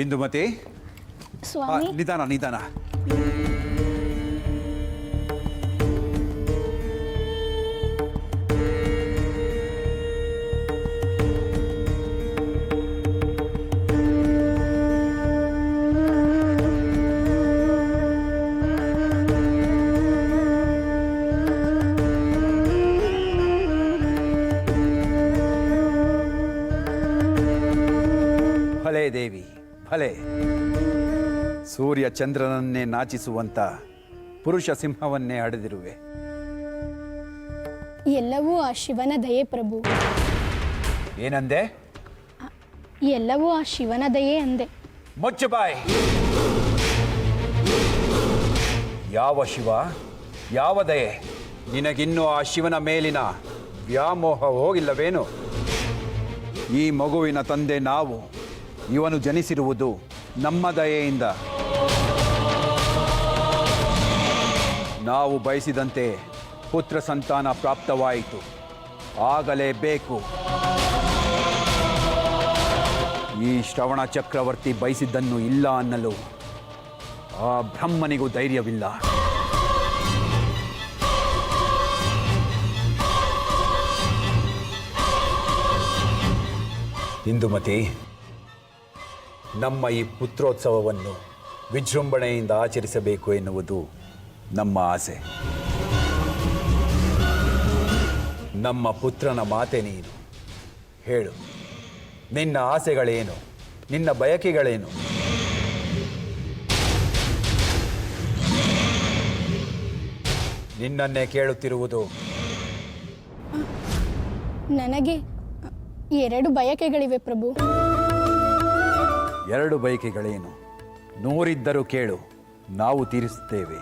ಇಂದುಮತಿ, ಸ್ವಾಮಿ, ನಿಧಾನ ನಿಧಾನ. ಭಲೆ ದೇವಿ, ಭಲೆ. ಸೂರ್ಯ ಚಂದ್ರನನ್ನೇ ನಾಚಿಸುವಂತ ಪುರುಷ ಸಿಂಹವನ್ನೇ ಅಡೆದಿರುವೆ. ಎಲ್ಲವೂ ಆ ಶಿವನ ದಯೆ ಪ್ರಭು. ಏನಂದೆ? ಎಲ್ಲವೂ ಆ ಶಿವನ ದಯೆ ಅಂದೆ. ಮುಚ್ಚು ಬಾಯ್. ಯಾವ ಶಿವ, ಯಾವ ದಯೆ? ನಿನಗಿನ್ನೂ ಆ ಶಿವನ ಮೇಲಿನ ವ್ಯಾಮೋಹ ಹೋಗಿಲ್ಲವೇನು? ಈ ಮಗುವಿನ ತಂದೆ ನಾವು. ಇವನು ಜನಿಸಿರುವುದು ನಮ್ಮ ದಯೆಯಿಂದ. ನಾವು ಬಯಸಿದಂತೆ ಪುತ್ರ ಸಂತಾನ ಪ್ರಾಪ್ತವಾಯಿತು. ಆಗಲೇಬೇಕು. ಈ ಶ್ರವಣ ಚಕ್ರವರ್ತಿ ಬಯಸಿದ್ದನ್ನು ಇಲ್ಲ ಅನ್ನಲು ಆ ಬ್ರಹ್ಮನಿಗೂ ಧೈರ್ಯವಿಲ್ಲ. ಇಂದುಮತಿ, ನಮ್ಮ ಈ ಪುತ್ರೋತ್ಸವವನ್ನು ವಿಜೃಂಭಣೆಯಿಂದ ಆಚರಿಸಬೇಕು ಎನ್ನುವುದು ನಮ್ಮ ಆಸೆ. ನಮ್ಮ ಪುತ್ರನ ಮಾತೆ ನೀನು. ಹೇಳು, ನಿನ್ನ ಆಸೆಗಳೇನು? ನಿನ್ನ ಬಯಕೆಗಳೇನು? ನಿನ್ನನ್ನೇ ಕೇಳುತ್ತಿರುವುದು. ನನಗೆ 2 ಬಯಕೆಗಳಿವೆ ಪ್ರಭು. 2 ಬಯಕೆಗಳೇನು? 100 ಇದ್ದರೂ ಕೇಳು, ನಾವು ತೀರಿಸುತ್ತೇವೆ.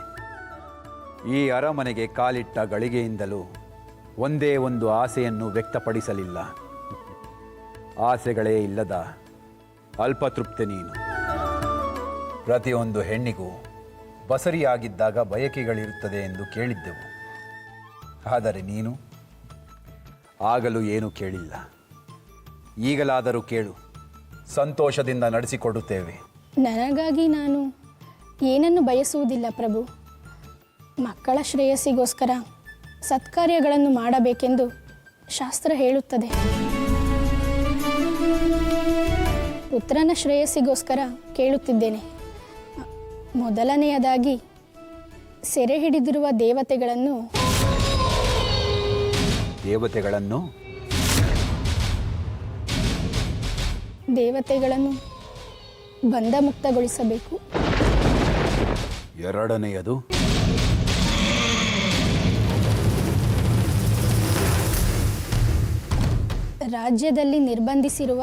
ಈ ಅರಮನೆಗೆ ಕಾಲಿಟ್ಟ ಗಳಿಗೆಯಿಂದಲೂ ಒಂದೇ ಒಂದು ಆಸೆಯನ್ನು ವ್ಯಕ್ತಪಡಿಸಲಿಲ್ಲ. ಆಸೆಗಳೇ ಇಲ್ಲದ ಅಲ್ಪತೃಪ್ತಿ ನೀನು. ಪ್ರತಿಯೊಂದು ಹೆಣ್ಣಿಗೂ ಬಸರಿಯಾಗಿದ್ದಾಗ ಬಯಕೆಗಳಿರುತ್ತದೆ ಎಂದು ಕೇಳಿದ್ದೆವು. ಆದರೆ ನೀನು ಆಗಲೂ ಏನೂ ಕೇಳಿಲ್ಲ. ಈಗಲಾದರೂ ಕೇಳು, ಸಂತೋಷದಿಂದ ನಡೆಸಿಕೊಡುತ್ತೇವೆ. ನನಗಾಗಿ ನಾನು ಏನನ್ನು ಬಯಸುವುದಿಲ್ಲ ಪ್ರಭು. ಮಕ್ಕಳ ಶ್ರೇಯಸ್ಸಿಗೋಸ್ಕರ ಸತ್ಕಾರ್ಯಗಳನ್ನು ಮಾಡಬೇಕೆಂದು ಶಾಸ್ತ್ರ ಹೇಳುತ್ತದೆ. ಪುತ್ರನ ಶ್ರೇಯಸ್ಸಿಗೋಸ್ಕರ ಕೇಳುತ್ತಿದ್ದೇನೆ. ಮೊದಲನೆಯದಾಗಿ ಸೆರೆ ಹಿಡಿದಿರುವ ದೇವತೆಗಳನ್ನು ಬಂಧಮುಕ್ತಗೊಳಿಸಬೇಕು. ಎರಡನೆಯದು ರಾಜ್ಯದಲ್ಲಿ ನಿರ್ಬಂಧಿಸಿರುವ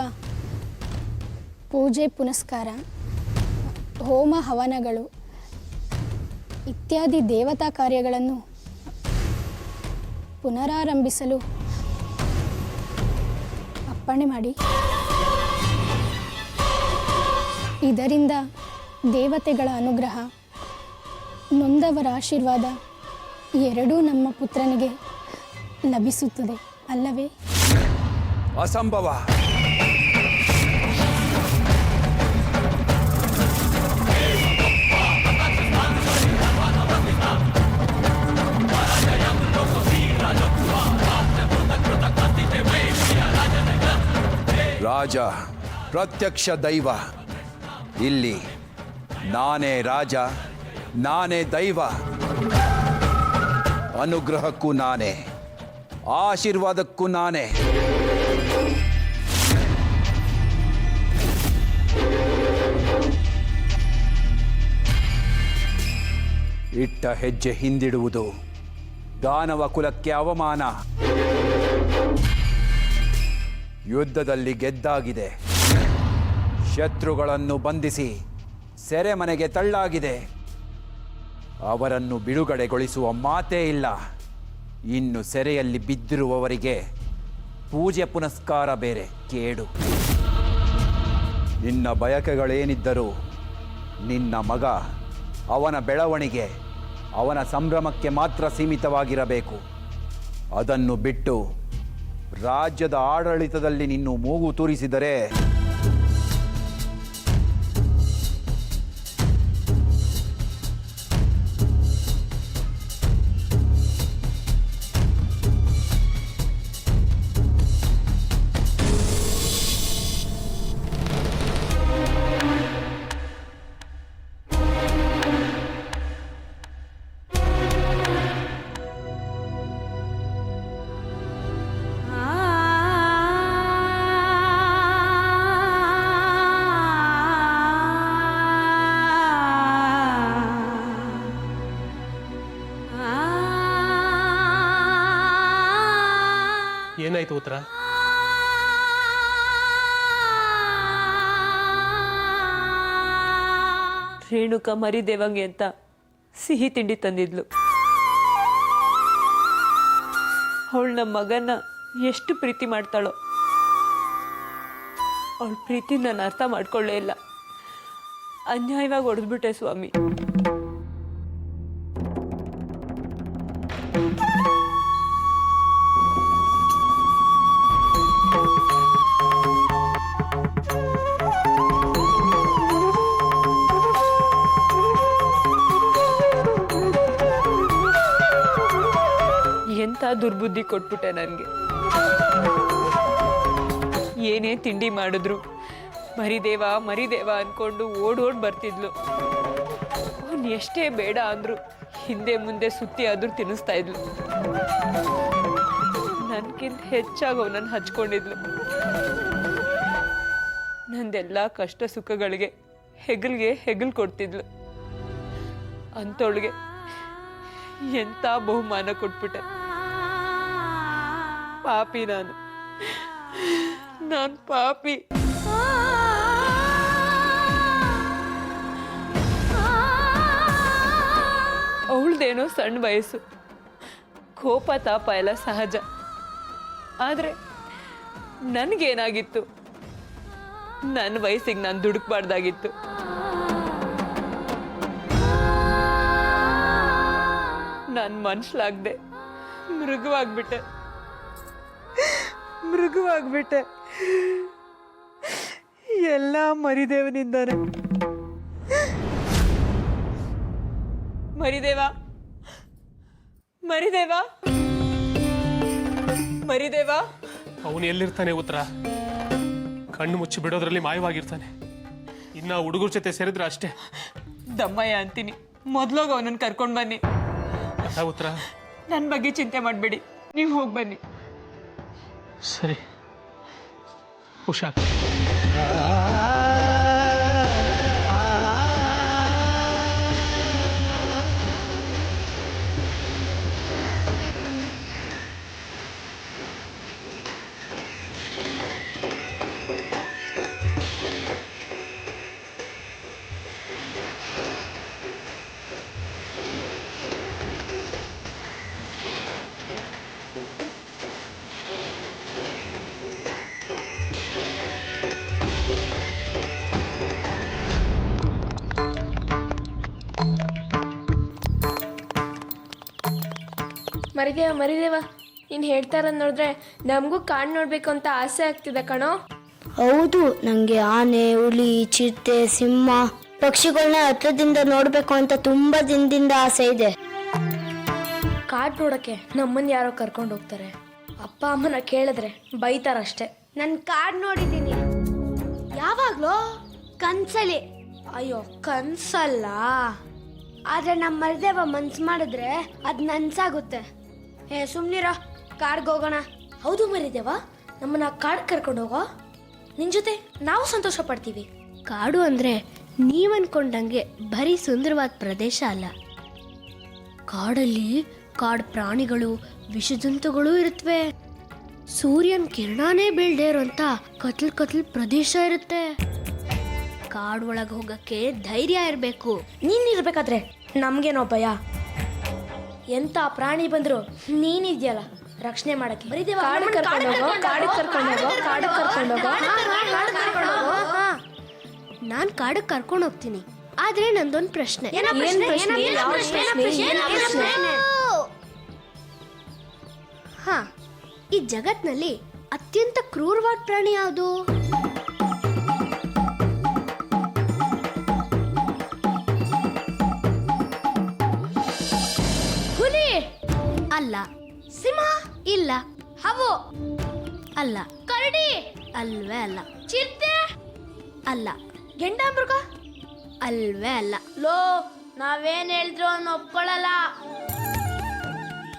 ಪೂಜೆ ಪುನಸ್ಕಾರ ಹೋಮ ಹವನಗಳು ಇತ್ಯಾದಿ ದೇವತಾ ಕಾರ್ಯಗಳನ್ನು ಪುನರಾರಂಭಿಸಲು ಅಪ್ಪಣೆ ಮಾಡಿ. ಇದರಿಂದ ದೇವತೆಗಳ ಅನುಗ್ರಹ, ನೊಂದವರ ಆಶೀರ್ವಾದ ಎರಡೂ ನಮ್ಮ ಪುತ್ರನಿಗೆ ಲಭಿಸುತ್ತದೆ ಅಲ್ಲವೇ? ಅಸಂಭವ. ರಾಜ ಪ್ರತ್ಯಕ್ಷ ದೈವ. ಇಲ್ಲಿ ನಾನೇ ರಾಜ, ನಾನೇ ದೈವ. ಅನುಗ್ರಹಕ್ಕೂ ನಾನೇ, ಆಶೀರ್ವಾದಕ್ಕೂ ನಾನೇ. ಇಟ್ಟ ಹೆಜ್ಜೆ ಹಿಂದಿಡುವುದು ದಾನವ ಕುಲಕ್ಕೆ ಅವಮಾನ. ಯುದ್ಧದಲ್ಲಿ ಗೆದ್ದಾಗಿದೆ, ಶತ್ರುಗಳನ್ನು ಬಂಧಿಸಿ ಸೆರೆಮನೆಗೆ ತಳ್ಳಾಗಿದೆ. ಅವರನ್ನು ಬಿಡುಗಡೆಗೊಳಿಸುವ ಮಾತೇ ಇಲ್ಲ. ಇನ್ನು ಸೆರೆಯಲ್ಲಿ ಬಿದ್ದಿರುವವರಿಗೆ ಪೂಜೆ ಪುನಸ್ಕಾರ ಬೇರೆ ಕೇಡು. ನಿನ್ನ ಬಯಕೆಗಳೇನಿದ್ದರೂ ನಿನ್ನ ಮಗ, ಅವನ ಬೆಳವಣಿಗೆ, ಅವನ ಸಂಭ್ರಮಕ್ಕೆ ಮಾತ್ರ ಸೀಮಿತವಾಗಿರಬೇಕು. ಅದನ್ನು ಬಿಟ್ಟು ರಾಜ್ಯದ ಆಡಳಿತದಲ್ಲಿ ನಿನ್ನು ಮೂಗು ತೂರಿಸಿದರೆ ಏನಾಯ್ತು ಉತ್ತರ? ರೇಣುಕ ಮರಿದೇವಂಗೆ ಅಂತ ಸಿಹಿ ತಿಂಡಿ ತಂದಿದ್ಲು. ಅವಳು ನಮ್ಮ ಮಗನ ಎಷ್ಟು ಪ್ರೀತಿ ಮಾಡ್ತಾಳೋ. ಅವಳ ಪ್ರೀತಿ ನಾನು ಅರ್ಥ ಮಾಡ್ಕೊಳ್ಳೇ ಇಲ್ಲ. ಅನ್ಯಾಯವಾಗಿ ಹೊಡೆದ್ಬಿಟ್ಟೆ ಸ್ವಾಮಿ. ಎಂಥ ದುರ್ಬುದ್ಧಿ ಕೊಟ್ಬಿಟ್ಟೆ ನನಗೆ. ಏನೇ ತಿಂಡಿ ಮಾಡಿದ್ರು ಮರಿದೇವ ಮರಿದೇವ ಅಂದ್ಕೊಂಡು ಓಡೋಡ್ ಬರ್ತಿದ್ಲು. ಅವನು ಎಷ್ಟೇ ಬೇಡ ಅಂದ್ರು ಹಿಂದೆ ಮುಂದೆ ಸುತ್ತಿ ಆದ್ರೂ ತಿನ್ನಿಸ್ತಾ ಇದ್ಲು. ನನ್ಗಿಂತ ಹೆಚ್ಚಾಗಿ ಅವನನ್ನು ಹಚ್ಕೊಂಡಿದ್ಲು. ನಂದೆಲ್ಲ ಕಷ್ಟ ಸುಖಗಳಿಗೆ ಹೆಗಲ್ ಕೊಡ್ತಿದ್ಲು. ಅಂಥವಳಿಗೆ ಎಂಥ ಬಹುಮಾನ ಕೊಟ್ಬಿಟ್ಟೆ. ಪಾಪಿ ನಾನು ಪಾಪಿ. ಅವಳದೇನೋ ಸಣ್ಣ ವಯಸ್ಸು, ಕೋಪ ತಾಪ ಎಲ್ಲ ಸಹಜ. ಆದ್ರೆ ನನಗೇನಾಗಿತ್ತು? ನನ್ನ ವಯಸ್ಸಿಗೆ ನಾನು ದುಡುಕ್ಬಾರ್ದಾಗಿತ್ತು. ನಾನು ಮನುಷ್ಯಲಾಗ್ದೆ ಮೃಗವಾಗ್ಬಿಟ್ಟೆ. ಎಲ್ಲ ಮರಿದೇವನಿಂದಾನೆ. ಮರಿದೇವ ಅವನು ಎಲ್ಲಿರ್ತಾನೆ ಉತ್ತರ? ಕಣ್ಣು ಮುಚ್ಚಿ ಬಿಡೋದ್ರಲ್ಲಿ ಮಾಯವಾಗಿರ್ತಾನೆ. ಇನ್ನ ಹುಡುಗರ ಜೊತೆ ಸೇರಿದ್ರೆ ಅಷ್ಟೇ. ದಮ್ಮಯ್ಯ ಅಂತೀನಿ, ಮೊದ್ಲೋಗ ಅವನನ್ನು ಕರ್ಕೊಂಡು ಬನ್ನಿ. ಉತ್ತರ, ನನ್ನ ಬಗ್ಗೆ ಚಿಂತೆ ಮಾಡಬೇಡಿ, ನೀವು ಹೋಗಿ ಬನ್ನಿ. ಸರಿ, ಹುಷಾರ್. ಮರಿದೇವ ನೀನು ಹೇಳ್ತಾ ಇರೋದು ನೋಡಿದ್ರೆ ನಮಗೂ ಕಾಡು ನೋಡಬೇಕು ಅಂತ ಆಸೆ ಆಗ್ತಿದೆ ಕಣೋ. ಹೌದು, ನನಗೆ ಆನೆ, ಹುಲಿ, ಚಿರತೆ, ಸಿಂಹ, ಪಕ್ಷಿಗಳನ್ನ ಹತ್ರದಿಂದ ನೋಡಬೇಕು ಅಂತ ತುಂಬಾ ದಿನದಿಂದ ಆಸೆ ಇದೆ. ಕಾಡು ನೋಡಕ್ಕೆ ನಮ್ಮನ್ನ ಯಾರೋ ಕರ್ಕೊಂಡು ಹೋಗ್ತಾರೆ. ಅಪ್ಪ ಅಮ್ಮನ ಕೇಳಿದ್ರೆ ಬೈತಾರಷ್ಟೇ. ನಾನು ಕಾಡು ನೋಡಿದ್ದೀನಿ. ಯಾವಾಗ್ಲೋ ಕನ್ಸಲಿ. ಅಯ್ಯೋ ಕನ್ಸಲ್ಲ. ಆದ್ರೆ ನಮ್ಮ ಮರಿದೇವ ಮನ್ಸು ಮಾಡಿದ್ರೆ ಅದು ನನ್ಸಾಗುತ್ತೆ. ಸುಮ್ನಿರೋ, ಕಾಡ್ಗೆ ಹೋಗೋಣ. ಹೌದು ಮರಿದೇವ, ನಮ್ಮನ್ನ ಕಾಡು ಕರ್ಕೊಂಡು ಹೋಗೋ. ನಿನ್ ಜೊತೆ ನಾವು ಸಂತೋಷ ಪಡ್ತೀವಿ. ಕಾಡು ಅಂದ್ರೆ ನೀವ್ ಅನ್ಕೊಂಡಂಗೆ ಬರೀ ಸುಂದರವಾದ ಪ್ರದೇಶ ಅಲ್ಲ. ಕಾಡಲ್ಲಿ ಕಾಡು ಪ್ರಾಣಿಗಳು, ವಿಷಜಂತುಗಳು ಇರುತ್ತವೆ. ಸೂರ್ಯನ ಕಿರಣನೇ ಬೀಳ್ದೇ ಇರೋಂಥ ಕತ್ಲ್ ಪ್ರದೇಶ ಇರುತ್ತೆ. ಕಾಡು ಒಳಗೆ ಹೋಗಕ್ಕೆ ಧೈರ್ಯ ಇರಬೇಕು. ನೀನ್ ಇರ್ಬೇಕಾದ್ರೆ ನಮ್ಗೇನೋ ಭಯ. ಎಂತ ಪ್ರಾಣಿ ಬಂದ್ರು ನೀನಿದ್ಯಲ್ಲ ರಕ್ಷಣೆ ಮಾಡಕ್ಕೆ. ಕಾಡಿಗೆ ಕರ್ಕೊಂಡು ಹೋಗೋ. ನಾನ್ ಕಾಡಿಗೆ ಕರ್ಕೊಂಡು ಹೋಗ್ತೀನಿ. ಆದ್ರೆ ನಂದೊಂದು ಪ್ರಶ್ನೆ. ಹಾ, ಈ ಜಗತ್ನಲ್ಲಿ ಅತ್ಯಂತ ಕ್ರೂರವಾದ ಪ್ರಾಣಿ ಯಾವುದು? ಹುಲಿ ಅಲ್ಲ. ಸಿಂಹ ಇಲ್ಲ. ಹಾವು ಅಲ್ಲ. ಕರಡಿ ಅಲ್ವೇ ಅಲ್ಲ. ಚಿರತೆ ಅಲ್ಲ. ಗೆಂಡಾಮೃಗ ಅಲ್ವೇ ಅಲ್ಲ. ಲೋ, ನಾವೇನ್ ಹೇಳಿದ್ರು ಅವ್ನು ಒಪ್ಕೊಳ್ಳಲ್ಲ.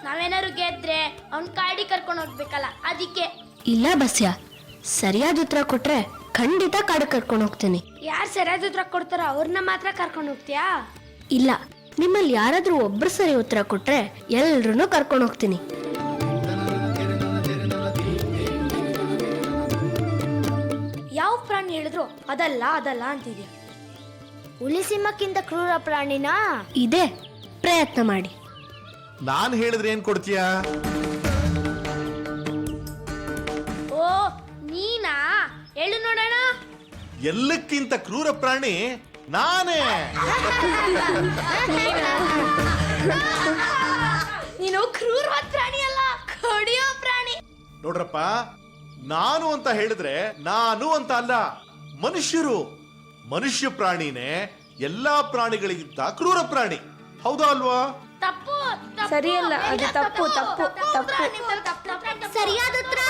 ನಾವೇನಾದ್ರು ಗೆದ್ರೆ ಅವ್ನ್ ಕಾಡಿ ಕರ್ಕೊಂಡು ಹೋಗ್ಬೇಕಲ್ಲ, ಅದಕ್ಕೆ. ಇಲ್ಲ ಬಸ್ಯ, ಸರಿಯಾದ ಉತ್ತರ ಕೊಟ್ರೆ ಖಂಡಿತ ಕಾಡಿಗೆ ಕರ್ಕೊಂಡು ಹೋಗ್ತೀನಿ. ಯಾರು ಸರಿಯಾದ ಉತ್ತರ ಕೊಡ್ತಾರೋ ಅವ್ರನ್ನ ಮಾತ್ರ ಕರ್ಕೊಂಡು ಹೋಗ್ತೀಯಾ? ಇಲ್ಲ, ನಿಮ್ಮಲ್ಲಿ ಯಾರಾದ್ರೂ ಒಬ್ರು ಸರಿ ಉತ್ತರ ಕೊಟ್ರೆ ಎಲ್ರನ್ನೂ ಕರ್ಕೊಂಡು ಹೋಗ್ತೀನಿ. ಯಾವ ಪ್ರಾಣಿ ಹೇಳಿದ್ರು ಅದಲ್ಲ ಅಂತಿದ್ಯಾ? ಹುಲಿ ಸಿಂಹಕ್ಕಿಂತ ಕ್ರೂರ ಪ್ರಾಣಿನಾ? ಇದೆ, ಪ್ರಯತ್ನ ಮಾಡಿ. ನಾನ್ ಹೇಳಿದ್ರೆ ಏನ್ ಕೊಡ್ತೀಯಾ? ಓ, ನೀನಾ? ಹೇಳು ನೋಡೋಣ. ಎಲ್ಲಕ್ಕಿಂತ ಕ್ರೂರ ಪ್ರಾಣಿ ನಾನೇ. ನೀನು ಕ್ರೂರವಾದ ಪ್ರಾಣಿ ಅಲ್ಲ, ಕಡಿಯೋ ಪ್ರಾಣಿ. ನೋಡ್ರಪ್ಪ, ನಾನು ಅಂತ ಹೇಳಿದ್ರೆ ನಾನು ಅಂತ ಅಲ್ಲ, ಮನುಷ್ಯ ಪ್ರಾಣಿನೇ ಎಲ್ಲಾ ಪ್ರಾಣಿಗಳಿಗಿಂತ ಕ್ರೂರ ಪ್ರಾಣಿ. ಹೌದಾ ಅಲ್ವಾ? ತಪ್ಪು. ಸರಿಯಲ್ಲ, ಅದು ತಪ್ಪು. ಸರಿಯಾದ ಉತ್ತರ.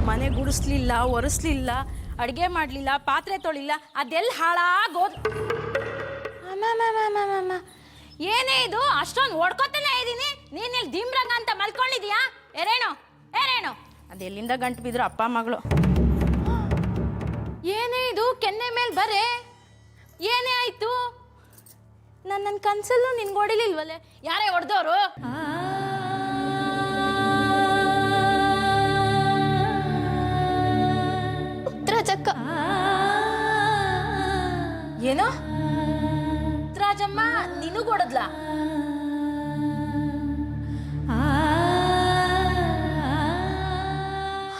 ಮನೆ ಗುಡಿಸ್ಲಿಲ್ಲ, ಒರೆಸ್ಲಿಲ್ಲ, ಅಡುಗೆ ಮಾಡಲಿಲ್ಲ, ಪಾತ್ರೆ ತೊಳಿಲ್ಲ, ಅದೆಲ್ಲ ಹಾಳಾಗೋದು. ಅಮ್ಮ, ಏನೇ ಇದು? ಅಷ್ಟೊಂದು ಓಡ್ಕೊತಾನೆ ಇದ್ದೀನಿ. ನೀನಿಲ್ಲಿ ದಿಂಬ್ರಂಗ ಅಂತ ಮಲ್ಕೊಂಡಿದ್ಯಾ? ಏರೇಣು ಅದೆಲ್ಲಿಂದ ಗಂಟು ಬಿದ್ರು ಅಪ್ಪ ಮಗಳು. ಏನೇ ಇದು? ಕೆನ್ನೆ ಮೇಲೆ ಬರೇ. ಏನೇ ಆಯ್ತು? ನನ್ನ ಕನ್ಸಲ್ಲೂ ನಿನ್ಗೆ ಹೊಡಿಲಿಲ್ವಲ್ಲೇ? ಯಾರೇ ಹೊಡೆದವರು? ರಾಜಕ್ಕ. ಏನೋ ರಾಜಮ್ಮ ನಿನಗೂ ಹೊಡೆದ್ಲ?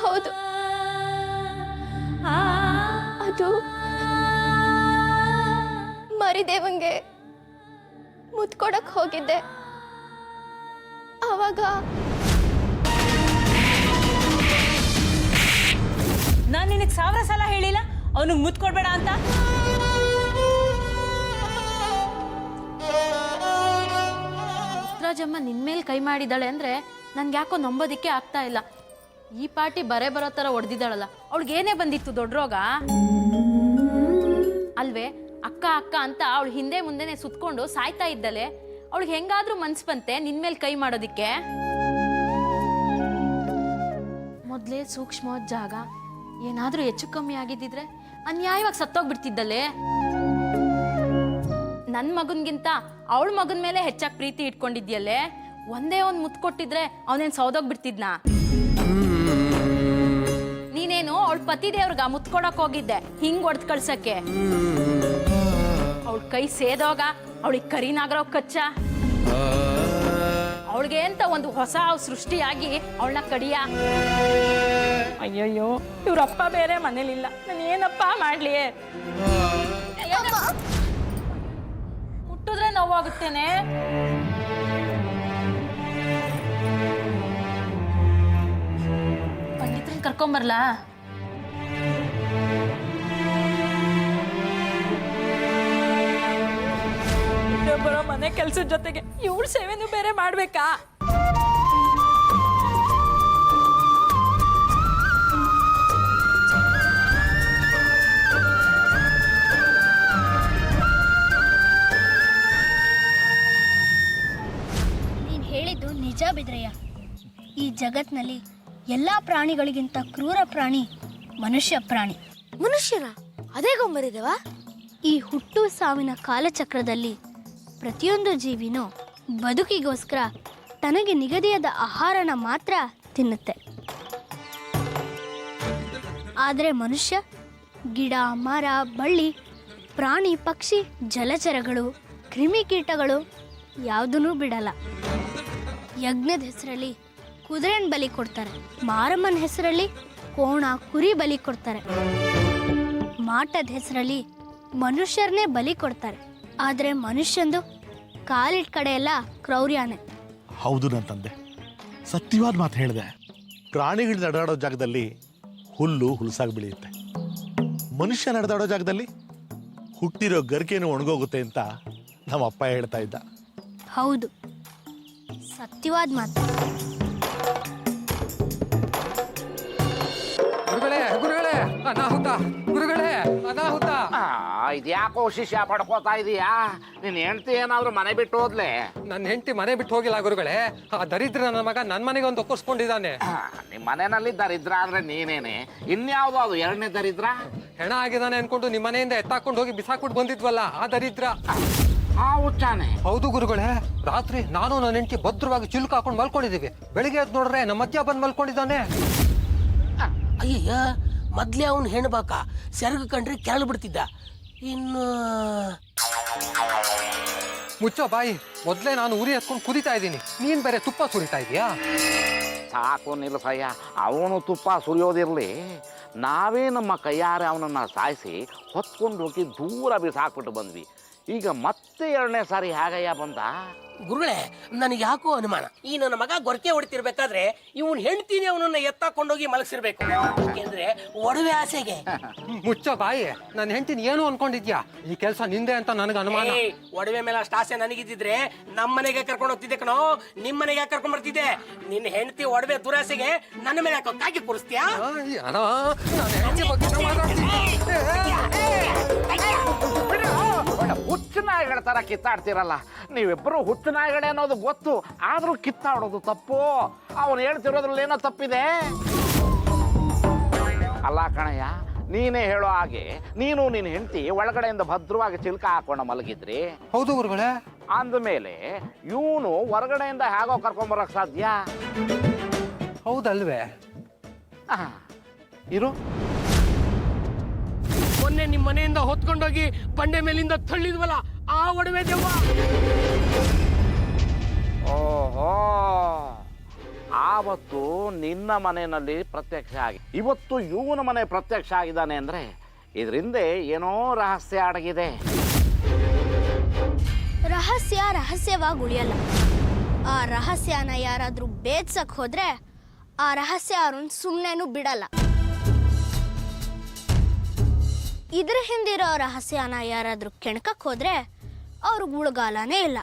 ಹೌದು, ಅದು ಮರಿದೇವಂಗೆ ಮುತ್ಕೊಡಕ್ ಹೋಗಿದ್ದೆ. ಆವಾಗ ನಾನು ನಿನಗೆ 1000 ಸಲ ಹೇಳಿಲ್ಲ ಅವನಿಗೆ ಮುತ್ತು ಕೊಡ್ಬೇಡ ಅಂತ. ಮುತ್ತರಾಜಮ್ಮ ನಿನ್ ಮೇಲೆ ಕೈ ಮಾಡಿದ್ದಾಳೆ ಅಂದ್ರೆ ನನ್ಗೆ ಯಾಕೋ ನಂಬೋದಿಕ್ಕೆ ಆಗ್ತಾ ಇಲ್ಲ. ಈ ಪಾರ್ಟಿ ಬರೋ ಥರ ಹೊಡೆದಿದ್ದಾಳಲ್ಲ, ಅವಳಿಗೆ ಏನೇ ಬಂದಿತ್ತು ದೊಡ್ಡ ರೋಗ ಅಲ್ವೇ? ಅಕ್ಕ ಅಂತ ಅವಳು ಹಿಂದೆ ಮುಂದೆನೆ ಸುತ್ಕೊಂಡು ಸಾಯ್ತಾ ಇದ್ದಲೆ ಅವಳಿಗೆ ಹೆಂಗಾದ್ರೂ ಮನ್ಸು ಬಂತೆ ನಿನ್ ಮೇಲೆ ಕೈ ಮಾಡೋದಿಕ್ಕೆ. ಮೊದಲೇ ಸೂಕ್ಷ್ಮವಾದ ಜಾಗ, ಏನಾದ್ರೂ ಹೆಚ್ಚು ಕಮ್ಮಿ ಆಗಿದ್ದಿದ್ರೆ ಅನ್ಯಾಯವಾಗಿ ಸತ್ತೋಗ್ಬಿಡ್ತಿದ್ದಲ್ಲೇ. ನನ್ನ ಮಗನ್ಗಿಂತ ಅವಳ ಮಗನ ಮೇಲೆ ಹೆಚ್ಚಾಗಿ ಪ್ರೀತಿ ಇಟ್ಕೊಂಡಿದ್ಯಲ್ಲೇ. ಒಂದೇ ಒಂದು ಮುತ್ತು ಕೊಟ್ಟಿದ್ರೆ ಅವನೇನು ಸೌದೋಗ್ಬಿಡ್ತಿದ್ನಾ? ನೀನೇನು ಅವಳ ಪತಿದೇವ್ರಿಗೆ ಮುತ್ತು ಕೊಡಕ್ ಹೋಗಿದ್ದೆ ಹಿಂಗ್ ಹೊಡೆದು ಕಳ್ಸಕ್ಕೆ. ಅವಳ ಕೈ ಸೇದೋಗ ಅವಳಿಗೆ ಕರಿನಾಗರೋ ಕಚ್ಚ. ಅವಳಿಗೆ ಅಂತ ಒಂದು ಹೊಸ ಸೃಷ್ಟಿಯಾಗಿ ಅವಳನ್ನ ಕಡಿಯ. ಅಯ್ಯಯ್ಯೋ, ಇವ್ರಪ್ಪ ಬೇರೆ ಮನೇಲಿಲ್ಲ, ನಾನು ಏನಪ್ಪ ಮಾಡ್ಲಿ? ಮುಟ್ಟಿದ್ರೆ ನೋವಾಗುತ್ತೇನೆ. ಪಂಡಿತ್ರನ್ ಕರ್ಕೊಂಬರ್ಲಾ? ಬರೋ ಮನೆ ಕೆಲ್ಸದ ಜೊತೆಗೆ ಇವಳ ಸೇವೆನೂ ಬೇರೆ ಮಾಡ್ಬೇಕಾ? ನೀನು ಹೇಳಿದ್ದು ನಿಜ ಬಿದ್ರಯ್ಯ. ಈ ಜಗತ್ನಲ್ಲಿ ಎಲ್ಲ ಪ್ರಾಣಿಗಳಿಗಿಂತ ಕ್ರೂರ ಪ್ರಾಣಿ ಮನುಷ್ಯ ಪ್ರಾಣಿ. ಮನುಷ್ಯರ ಅದೇ ಗೊಂಬರಿದೇವ. ಈ ಹುಟ್ಟು ಸಾವಿನ ಕಾಲಚಕ್ರದಲ್ಲಿ ಪ್ರತಿಯೊಂದು ಜೀವಿನೂ ಬದುಕಿಗೋಸ್ಕರ ತನಗೆ ನಿಗದಿಯಾದ ಆಹಾರನ ಮಾತ್ರ ತಿನ್ನುತ್ತೆ. ಆದರೆ ಮನುಷ್ಯ ಗಿಡ ಮರ ಬಳ್ಳಿ ಪ್ರಾಣಿ ಪಕ್ಷಿ ಜಲಚರಗಳು ಕ್ರಿಮಿಕೀಟಗಳು ಯಾವುದನ್ನೂ ಬಿಡಲ್ಲ. ಯಜ್ಞದ ಹೆಸರಲ್ಲಿ ಕುದುರೆನ ಬಲಿ ಕೊಡ್ತಾರೆ, ಮಾರಮ್ಮನ ಹೆಸರಲ್ಲಿ ಕೋಣ ಕುರಿ ಬಲಿ ಕೊಡ್ತಾರೆ, ಮಾಟದ ಹೆಸರಲ್ಲಿ ಮನುಷ್ಯರನ್ನೇ ಬಲಿ ಕೊಡ್ತಾರೆ. ಆದರೆ ಮನುಷ್ಯಂದು ಕಾಲಿಟ್ಟ ಕಡೆ ಎಲ್ಲ ಕ್ರೌರ್ಯನೇ. ಹೌದು ನನ್ನ ತಂದೆ, ಸತ್ಯವಾದ ಮಾತು ಹೇಳಿದೆ. ಪ್ರಾಣಿಗಳು ನಡೆದಾಡೋ ಜಾಗದಲ್ಲಿ ಹುಲ್ಲು ಹುಲಸಾಗಿ ಬೆಳೆಯುತ್ತೆ, ಮನುಷ್ಯ ನಡೆದಾಡೋ ಜಾಗದಲ್ಲಿ ಹುಟ್ಟಿರೋ ಗರಿಕೆನೂ ಒಣಗೋಗುತ್ತೆ ಅಂತ ನಮ್ಮ ಅಪ್ಪ ಹೇಳ್ತಾ ಇದ್ದ. ಹೌದು, ಸತ್ಯವಾದ ಮಾತು. ಗುರುಗಳೇ ಅನಾಹುತ, ಗುರುಗಳೇ ಅನಾಹುತ. ಇದ್ಯಾಕೋ ಶಿಷ್ಯ ಪಡ್ಕೋತಾ ಇದೀಯಾ? ನಿನ್ ಹೆಂಡತಿ ಏನಾದ್ರು ಮನೆ ಬಿಟ್ಟು ಹೋದ್ಲೆ? ನನ್ನ ಹೆಂಡತಿ ಮನೆ ಬಿಟ್ಟು ಹೋಗಿಲ್ಲ ಗುರುಗಳೇ. ಆ ದರಿದ್ರ ನನ್ನ ಮಗ ನನ್ನ ಮನೆಗೆ ಒಂದು ಒಪ್ಪಿಸ್ಕೊಂಡಿದ್ದಾನೆ. ನಿಮ್ ಮನೆಯಲ್ಲಿ ದರಿದ್ರ ಅಂದ್ರೆ ನೀನೇನೆ, ಇನ್ಯಾವ್ದು ಅದು ಎರಡನೇ ದರಿದ್ರ? ಹೆಣ ಆಗಿದ್ದಾನೆ ಅನ್ಕೊಂಡು ನಿಮ್ಮ ಮನೆಯಿಂದ ಎತ್ತಾಕೊಂಡು ಹೋಗಿ ಬಿಸಾಕ್ಬಿಟ್ಟು ಬಂದಿದ್ವಲ್ಲ ಆ ದರಿದ್ರ. ಹುಚ್ಚಾನೆ? ಹೌದು ಗುರುಗಳೇ. ರಾತ್ರಿ ನಾನು ನನ್ನ ಹೆಂಡತಿ ಭದ್ರವಾಗಿ ಚಿಲ್ಕ ಹಾಕೊಂಡು ಮಲ್ಕೊಂಡಿದ್ದೀವಿ. ಬೆಳಿಗ್ಗೆ ಎದ್ದು ನೋಡ್ರೆ ನಮ್ಮ ಮಧ್ಯ ಬಂದು ಮಲ್ಕೊಂಡಿದ್ದಾನೆ. ಅಯ್ಯಯ್ಯ, ಮೊದ್ಲೇ ಅವನು ಹೆಣ್ಬಾಕ ಸೆರಗು ಕಂಡ್ರೆ ಕೆರಳು ಬಿಡ್ತಿದ್ದ. ಇನ್ನು ಮುಚ್ಚೋ ಬಾಯಿ. ಮೊದ್ಲೇ ನಾನು ಉರಿ ಹತ್ಕೊಂಡು ಕುದಿತಾ ಇದ್ದೀನಿ, ನೀನ್ ಬೇರೆ ತುಪ್ಪ ಸುರಿತಾ ಇದೀಯಾ? ಸಾಕು ನಿಲ್ಸಯ್ಯ, ಅವನು ತುಪ್ಪ ಸುರಿಯೋದಿರ್ಲಿ, ನಾವೇ ನಮ್ಮ ಕೈಯಾರೆ ಅವನನ್ನ ಸಾಯಿಸಿ ಹೊತ್ಕೊಂಡು ಹೋಗಿ ದೂರ ಬಿಸಾಕ್ಬಿಟ್ಟು ಬಂದ್ವಿ. ಈಗ ಮತ್ತೆ ಎರಡನೇ ಸಾರಿ ಹೇಗಯ್ಯ ಬಂದ? ಗುರುಗಳೇ, ನನಗೆ ಯಾಕೋ ಅನುಮಾನ. ಈ ನನ್ನ ಮಗ ಗೊರಕೆ ಹೊಡಿತಿರ್ಬೇಕಾದ್ರೆ ಇವನ್ ಹೆಂಡ್ತೀನಿ ಅವನನ್ನ ಎತ್ತಾಕೊಂಡೋಗಿ ಮಲಗಿಸಿರ್ಬೇಕು. ಯಾಕೆಂದ್ರೆ ಒಡವೆ ಆಸೆಗೆ. ಮುಚ್ಚೋ ಬಾಯಿ. ನನ್ನ ಹೆಂಡತಿನ ಏನು ಅನ್ಕೊಂಡಿದ್ಯಾ? ಈ ಕೆಲಸ ನಿಂದೆ ಅಂತ ನನಗೆ ಅನುಮಾನ. ಒಡವೆ ಮೇಲೆ ಅಷ್ಟು ಆಸೆ ನನಗಿದ್ದಿದ್ರೆ ನಮ್ಮ ಮನೆಗೆ ಕರ್ಕೊಂಡು ಹೋಗ್ತಿದ್ದೆ ಕಣೋ. ನಿಮ್ಮ ಮನೆಗೆ ಕರ್ಕೊಂಡ್ ಬರ್ತಿದ್ದೆ. ನಿನ್ನ ಹೆಂಡತಿ ಒಡವೆ ದುರಾಸೆಗೆ ನನ್ನ ಮೇಲೆ ಕಾಗಿ ಕೂರಿಸ್ತೀಯಾ? ಹುಚ್ಚು ನಾಯಿಗಳ ತರ ಕಿತ್ತಾಡ್ತಿರಲ್ಲ ನೀವಿಬ್ಬರು. ಹುಚ್ಚು ನಾಯಿಗಳೇ ಅನ್ನೋದು ಗೊತ್ತು, ಆದ್ರೂ ಕಿತ್ತಾಡೋದು ತಪ್ಪು. ಅವನು ಹೇಳ್ತಿರೋದ್ರಲ್ಲಿ ಏನೋ ತಪ್ಪಿದೆ. ಅಲ್ಲ ಕಣಯ್ಯ, ನೀನೇ ಹೇಳೋ ಹಾಗೆ ನೀನು ನಿನ್ನ ಹೆಂಡತಿ ಒಳಗಡೆಯಿಂದ ಭದ್ರವಾಗಿ ಚಿಲ್ಕ ಹಾಕೊಂಡು ಮಲಗಿದ್ರಿ. ಹೌದು ಗುರುಗಳೇ. ಅಂದಮೇಲೆ ಇವನು ಹೊರಗಡೆಯಿಂದ ಹೇಗೋ ಕರ್ಕೊಂಬರಕ್ ಸಾಧ್ಯ? ಹೌದಲ್ವೇ? ಇರು, ಮೊನ್ನೆ ನಿಮ್ಮ ಮನೆಯಿಂದ ಹೊತ್ಕೊಂಡೋಗಿ ಬಂಡೆ ಮೇಲಿಂದ ತಳ್ಳಿದ್ವಲ್ಲ ಆ ಒಡವೆ ದೆವ್ವ. ಓಹೋ, ಆವತ್ತು ನಿನ್ನ ಮನೆಯಲ್ಲಿ ಪ್ರತ್ಯಕ್ಷ ಆಗಿ ಇವತ್ತು ಇವನ ಮನೆ ಪ್ರತ್ಯಕ್ಷ ಆಗಿದ್ದಾನೆ ಅಂದ್ರೆ ಇದರಿಂದ ಏನೋ ರಹಸ್ಯ ಅಡಗಿದೆ. ರಹಸ್ಯ ರಹಸ್ಯವಾಗಿ ಉಳಿಯಲ್ಲ. ಆ ರಹಸ್ಯನ ಯಾರಾದ್ರೂ ಬೇಡ್ಸಕ್ ಹೋದ್ರೆ ಆ ರಹಸ್ಯ ಅವ್ರನ್ನ ಸುಮ್ಮನೆನೂ ಬಿಡಲ್ಲ. ಇದ್ರ ಹಿಂದಿರೋ ರಹಸ್ಯನ ಯಾರಾದ್ರೂ ಕೆಣಕಕ್ ಹೋದ್ರೆ ಅವ್ರಿಗೆ ಉಳ್ಗಾಲನೇ ಇಲ್ಲ.